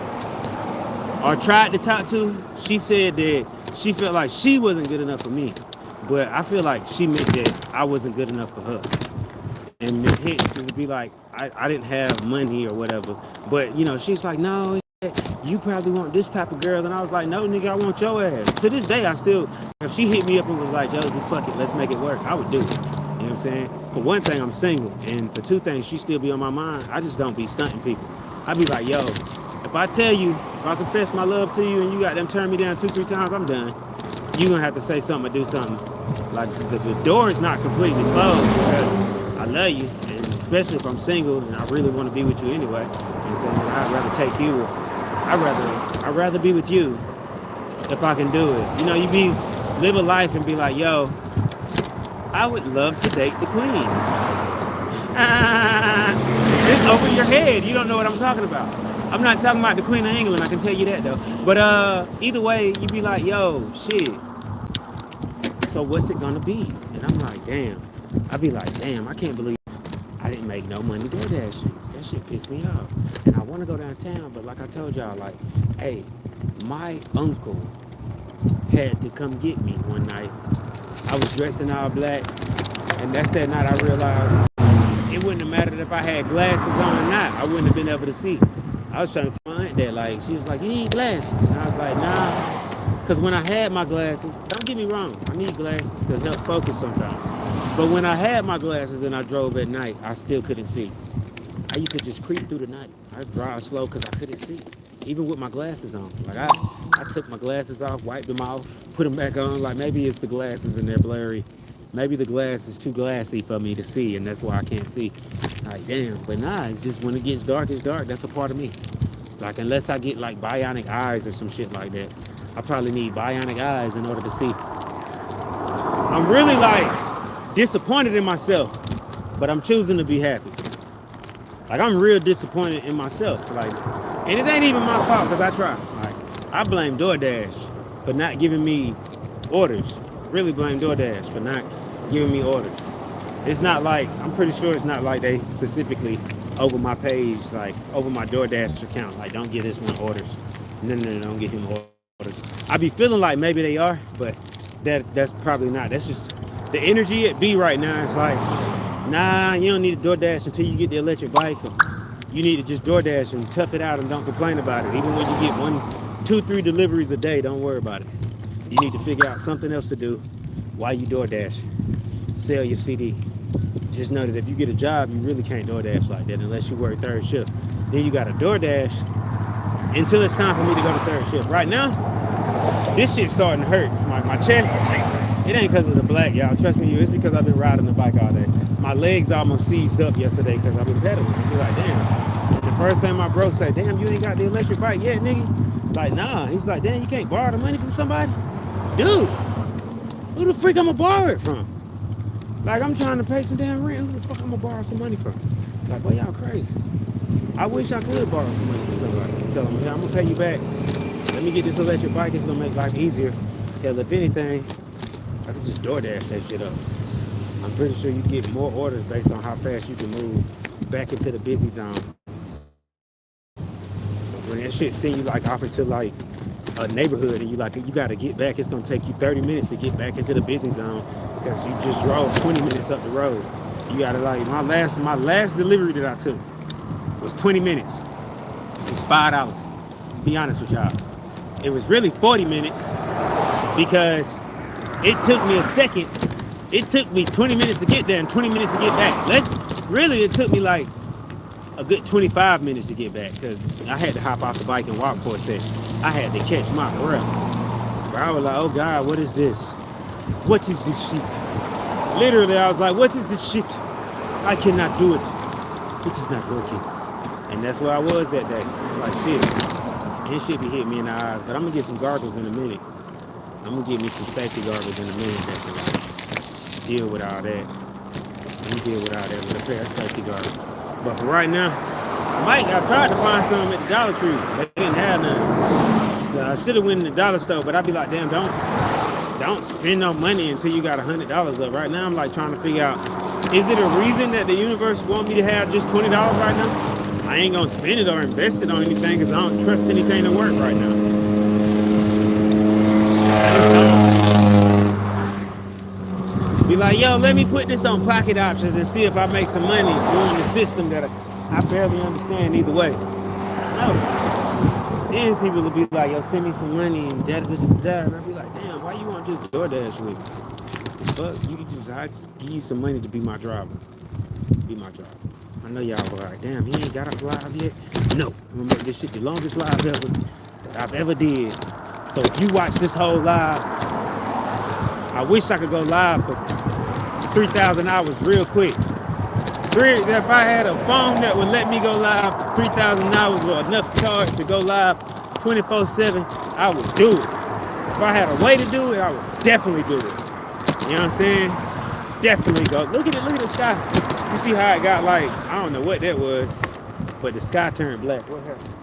or tried to talk to, she said that she felt like she wasn't good enough for me. But I feel like she meant that I wasn't good enough for her. And hence it would be like, I didn't have money or whatever. But, you know, she's like, no, you probably want this type of girl. And I was like, no, nigga, I want your ass. To this day, I still, if she hit me up and was like, Josie, fuck it, let's make it work, I would do it. You know what I'm saying? For one thing, I'm single. And for two things, she still be on my mind. I just don't be stunting people. I be like, yo, if I tell you, if I confess my love to you and you got them turn me down 2-3 times, I'm done. You gonna have to say something or do something. Like the door is not completely closed because I love you, and especially if I'm single and I really want to be with you anyway. And so I'd rather take you. I'd rather be with you if I can do it. You know, live a life and be like, yo, I would love to date the queen. It's over your head. You don't know what I'm talking about. I'm not talking about the Queen of England. I can tell you that though. But either way, you be like, yo, shit. So what's it gonna be? And I'm like, damn. I be like, damn, I can't believe I didn't make no money doing that shit. That shit pissed me off. And I want to go downtown, but like I told y'all, like, hey, my uncle had to come get me one night. I was dressed in all black, and that's that night I realized it wouldn't have mattered if I had glasses on or not. I wouldn't have been able to see. I was trying to tell my aunt that, like, she was like, you need glasses. And I was like, nah. Because when I had my glasses, don't get me wrong, I need glasses to help focus sometimes. But when I had my glasses and I drove at night, I still couldn't see. I used to just creep through the night. I'd drive slow because I couldn't see, even with my glasses on. Like I took my glasses off, wiped them off, put them back on. Like maybe it's the glasses and they're blurry. Maybe the glass is too glassy for me to see, and that's why I can't see. Like damn, but nah, it's just when it gets dark, it's dark. That's a part of me. Like unless I get like bionic eyes or some shit like that. I probably need bionic eyes in order to see. I'm really like disappointed in myself, but I'm choosing to be happy. Like I'm real disappointed in myself. Like, and it ain't even my fault because I tried. Like, I blame DoorDash for not giving me orders. Really blame DoorDash for not giving me orders. It's not like, I'm pretty sure it's not like they specifically over my page, like over my DoorDash account, like don't give this one orders. No, don't give him orders. I be feeling like maybe they are, but that's probably not. That's just The energy at B right now is like, nah, you don't need to DoorDash until you get the electric bike. You need to just DoorDash and tough it out and don't complain about it. Even when you get 1, 2, 3 deliveries a day, don't worry about it. You need to figure out something else to do while you DoorDash. Sell your CD. Just know that if you get a job, you really can't DoorDash like that unless you work third shift. Then you got to DoorDash until it's time for me to go to third shift. Right now, this shit's starting to hurt. My chest, it ain't because of the black, y'all. Trust me, it's because I've been riding the bike all day. My legs almost seized up yesterday because I've been pedaling. I be like, damn. The first thing my bro said, damn, you ain't got the electric bike yet, nigga? Like, nah. He's like, damn, you can't borrow the money from somebody? Dude, who the freak I'm gonna borrow it from? Like, I'm trying to pay some damn rent. Who the fuck I'm gonna borrow some money from? Like, boy, y'all crazy. I wish I could borrow some money from somebody. Tell them, yeah, I'm gonna pay you back. Let me get this electric bike. It's gonna make life easier. Hell, if anything, I can just DoorDash that shit up. I'm pretty sure you get more orders based on how fast you can move back into the busy zone. When that shit send you like off into like a neighborhood and you gotta get back, it's gonna take you 30 minutes to get back into the busy zone because you just drove 20 minutes up the road. You gotta like my last delivery that I took was 20 minutes. It was $5. Be honest with y'all. It was really 40 minutes because it took me a second. It took me 20 minutes to get there and 20 minutes to get back. It took me like a good 25 minutes to get back because I had to hop off the bike and walk for a second. I had to catch my breath. But I was like, oh God, what is this? What is this shit? Literally, I was like, what is this shit? I cannot do it. It is not working. And that's where I was that day. Like shit. And shit be hitting me in the eyes. But I'm gonna get some gargles in a minute. I'm gonna get me some safety gargles in a minute that can like, deal with all that. Let me deal with all that with a pair of safety gargles. But for right now, I tried to find some at the Dollar Tree. They didn't have none. So I should have went in the dollar store, but I'd be like, damn, don't spend no money until you got $100 up. Right now, I'm like trying to figure out, is it a reason that the universe want me to have just $20 right now? I ain't gonna spend it or invest it on anything because I don't trust anything to work right now. Be like, yo, let me put this on pocket options and see if I make some money doing the system that I barely understand either way. No. Then people will be like, yo, send me some money and da-da-da-da-da. And I'll be like, damn, why you want to just DoorDash with me? But I give you some money to be my driver. Be my driver. I know y'all were like, damn, he ain't got us live yet. No, I'm gonna make this shit the longest live ever that I've ever did. So if you watch this whole live, I wish I could go live for 3,000 hours real quick. If I had a phone that would let me go live for 3,000 hours or enough charge to go live 24/7, I would do it. If I had a way to do it, I would definitely do it. You know what I'm saying? Definitely go. Look at the sky. You see how it got like, I don't know what that was, but the sky turned black. What happened?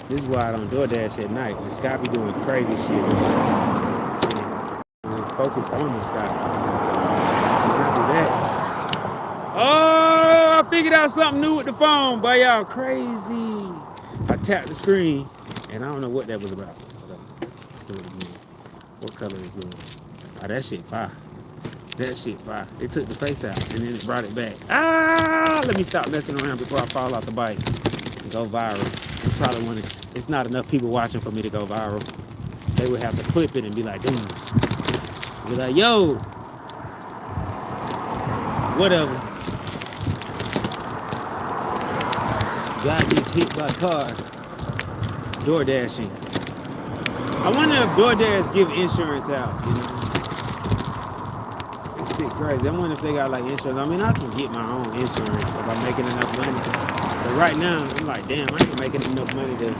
This is why I don't DoorDash at night. The sky be doing crazy shit. I'm focused on the sky. Can't do that. Oh, I figured out something new with the phone, boy, y'all crazy. I tapped the screen, and I don't know what that was about. Let's do it again. What color is this? Oh, that shit fire. That shit fire. It took the face out, and then it brought it back. Ah, let me stop messing around before I fall off the bike and go viral. It's not enough people watching for me to go viral. They would have to clip it and be like, damn. Be like, yo, whatever. Guy gets hit by car. DoorDashing. I wonder if DoorDash give insurance out, you know? It's shit crazy. I wonder if they got like insurance. I mean, I can get my own insurance if I'm making enough money. But right now, I'm like, damn, I ain't making enough money to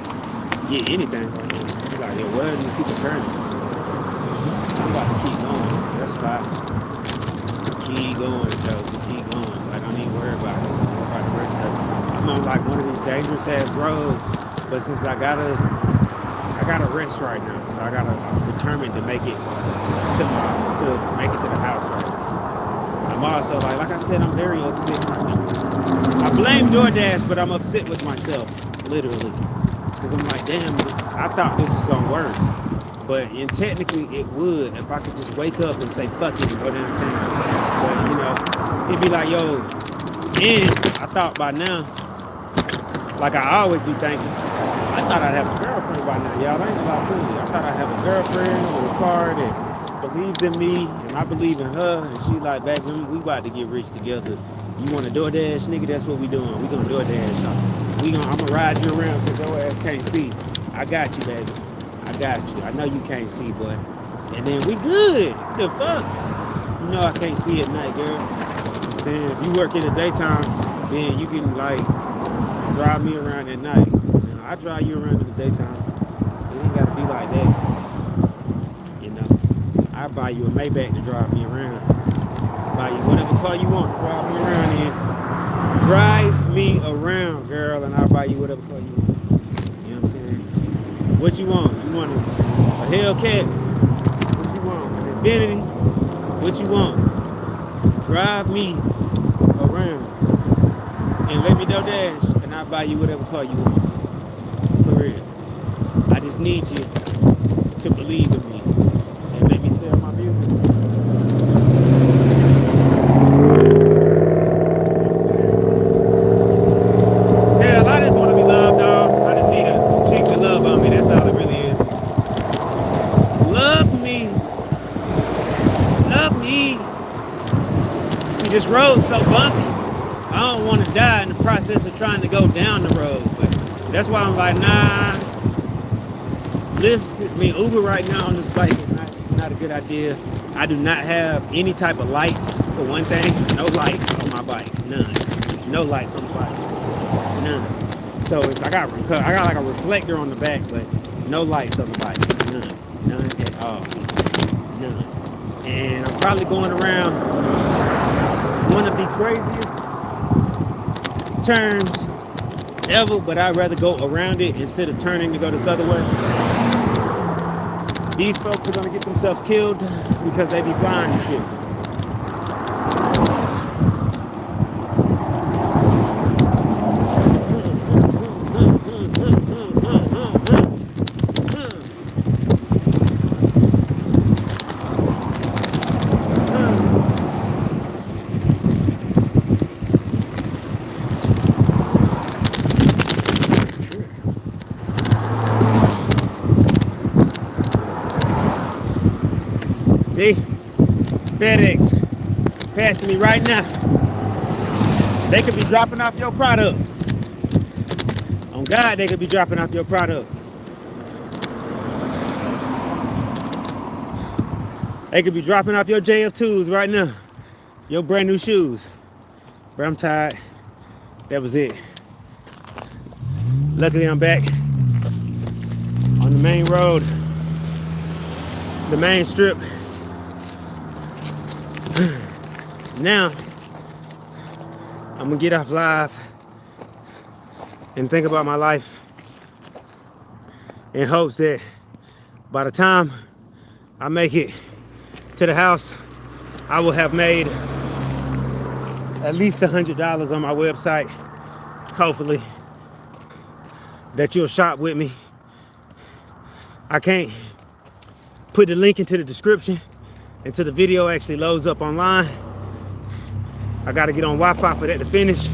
get anything right now. I'm like, yo, where do people turn it? I'm about to keep going. That's fine. Keep going, Joe. Keep going. Like, don't even worry about it. Don't worry about the rest of it. I'm on like one of these dangerous ass roads, but since I gotta rest right now, so I'm determined to make it to the house right now. I'm also like I said, I'm very upset right now. I blame DoorDash, but I'm upset with myself, literally, because I'm like, damn, I thought this was gonna work. But and technically it would if I could just wake up and say fuck it and go downtown. But you know, it'd be like, yo, and I thought by now, like I always be thinking, I thought I'd have a girlfriend by now, y'all. I ain't gonna lie to you. I thought I'd have a girlfriend or a car that believes in me and I believe in her. And she like, back when we about to get rich together. You want to DoorDash, nigga? That's what we doing. We gonna DoorDash, y'all. I'm gonna ride you around because your ass can't see. I got you, baby. I got you. I know you can't see, boy. And then we good. What the fuck? You know I can't see at night, girl. I'm saying if you work in the daytime, then you can like drive me around at night. You know, I drive you around in the daytime. It ain't gotta be like that. You know, I buy you a Maybach to drive me around. Buy you whatever car you want to drive me around in. Drive me around, girl, and I'll buy you whatever car you want. You know what I'm saying? What you want? You want a Hellcat? What you want? An Infinity? What you want? Drive me around and let me DoorDash, and I'll buy you whatever car you want. For real. I just need you to believe in me and let me sell my music. Hell, I just want to be loved, dog. I just need a chick to love on me. That's all it really is. Love me. Love me. See, this road's so bumpy. I don't want to die in the process of trying to go down the road. But that's why I'm like, nah. Uber right now on this bike is not a good idea. I do not have any type of lights, for one thing. No lights on my bike. None. No lights on the bike. None. So I got like a reflector on the back, but no lights on the bike. None at all. None. And I'm probably going around one of the craziest turns ever, but I'd rather go around it instead of turning to go this other way. These folks are gonna get themselves killed because they be flying and shit. See? FedEx passing me right now. They could be dropping off your product. On God, they could be dropping off your product. They could be dropping off your JF2s right now. Your brand new shoes. Bro, I'm tired. That was it. Luckily, I'm back on the main road, the main strip. Now, I'm gonna get off live and think about my life in hopes that by the time I make it to the house, I will have made at least $100 on my website. Hopefully, that you'll shop with me. I can't put the link into the description until the video actually loads up online. I gotta get on Wi-Fi for that to finish.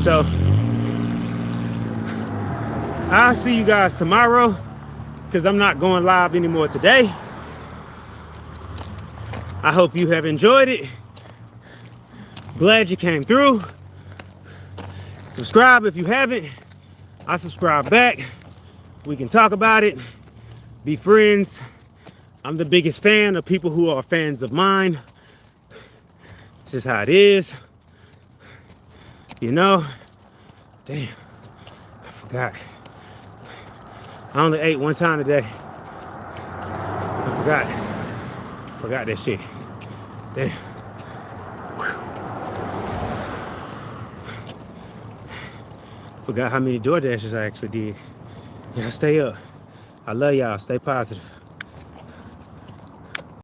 So I'll see you guys tomorrow because I'm not going live anymore today. I hope you have enjoyed it. Glad you came through. Subscribe if you haven't. I subscribe back. We can talk about it. Be friends. I'm the biggest fan of people who are fans of mine. This is how it is. You know, damn, I forgot. I only ate one time today. I forgot that shit. Damn. Forgot how many DoorDashes I actually did. Y'all stay up. I love y'all. Stay positive.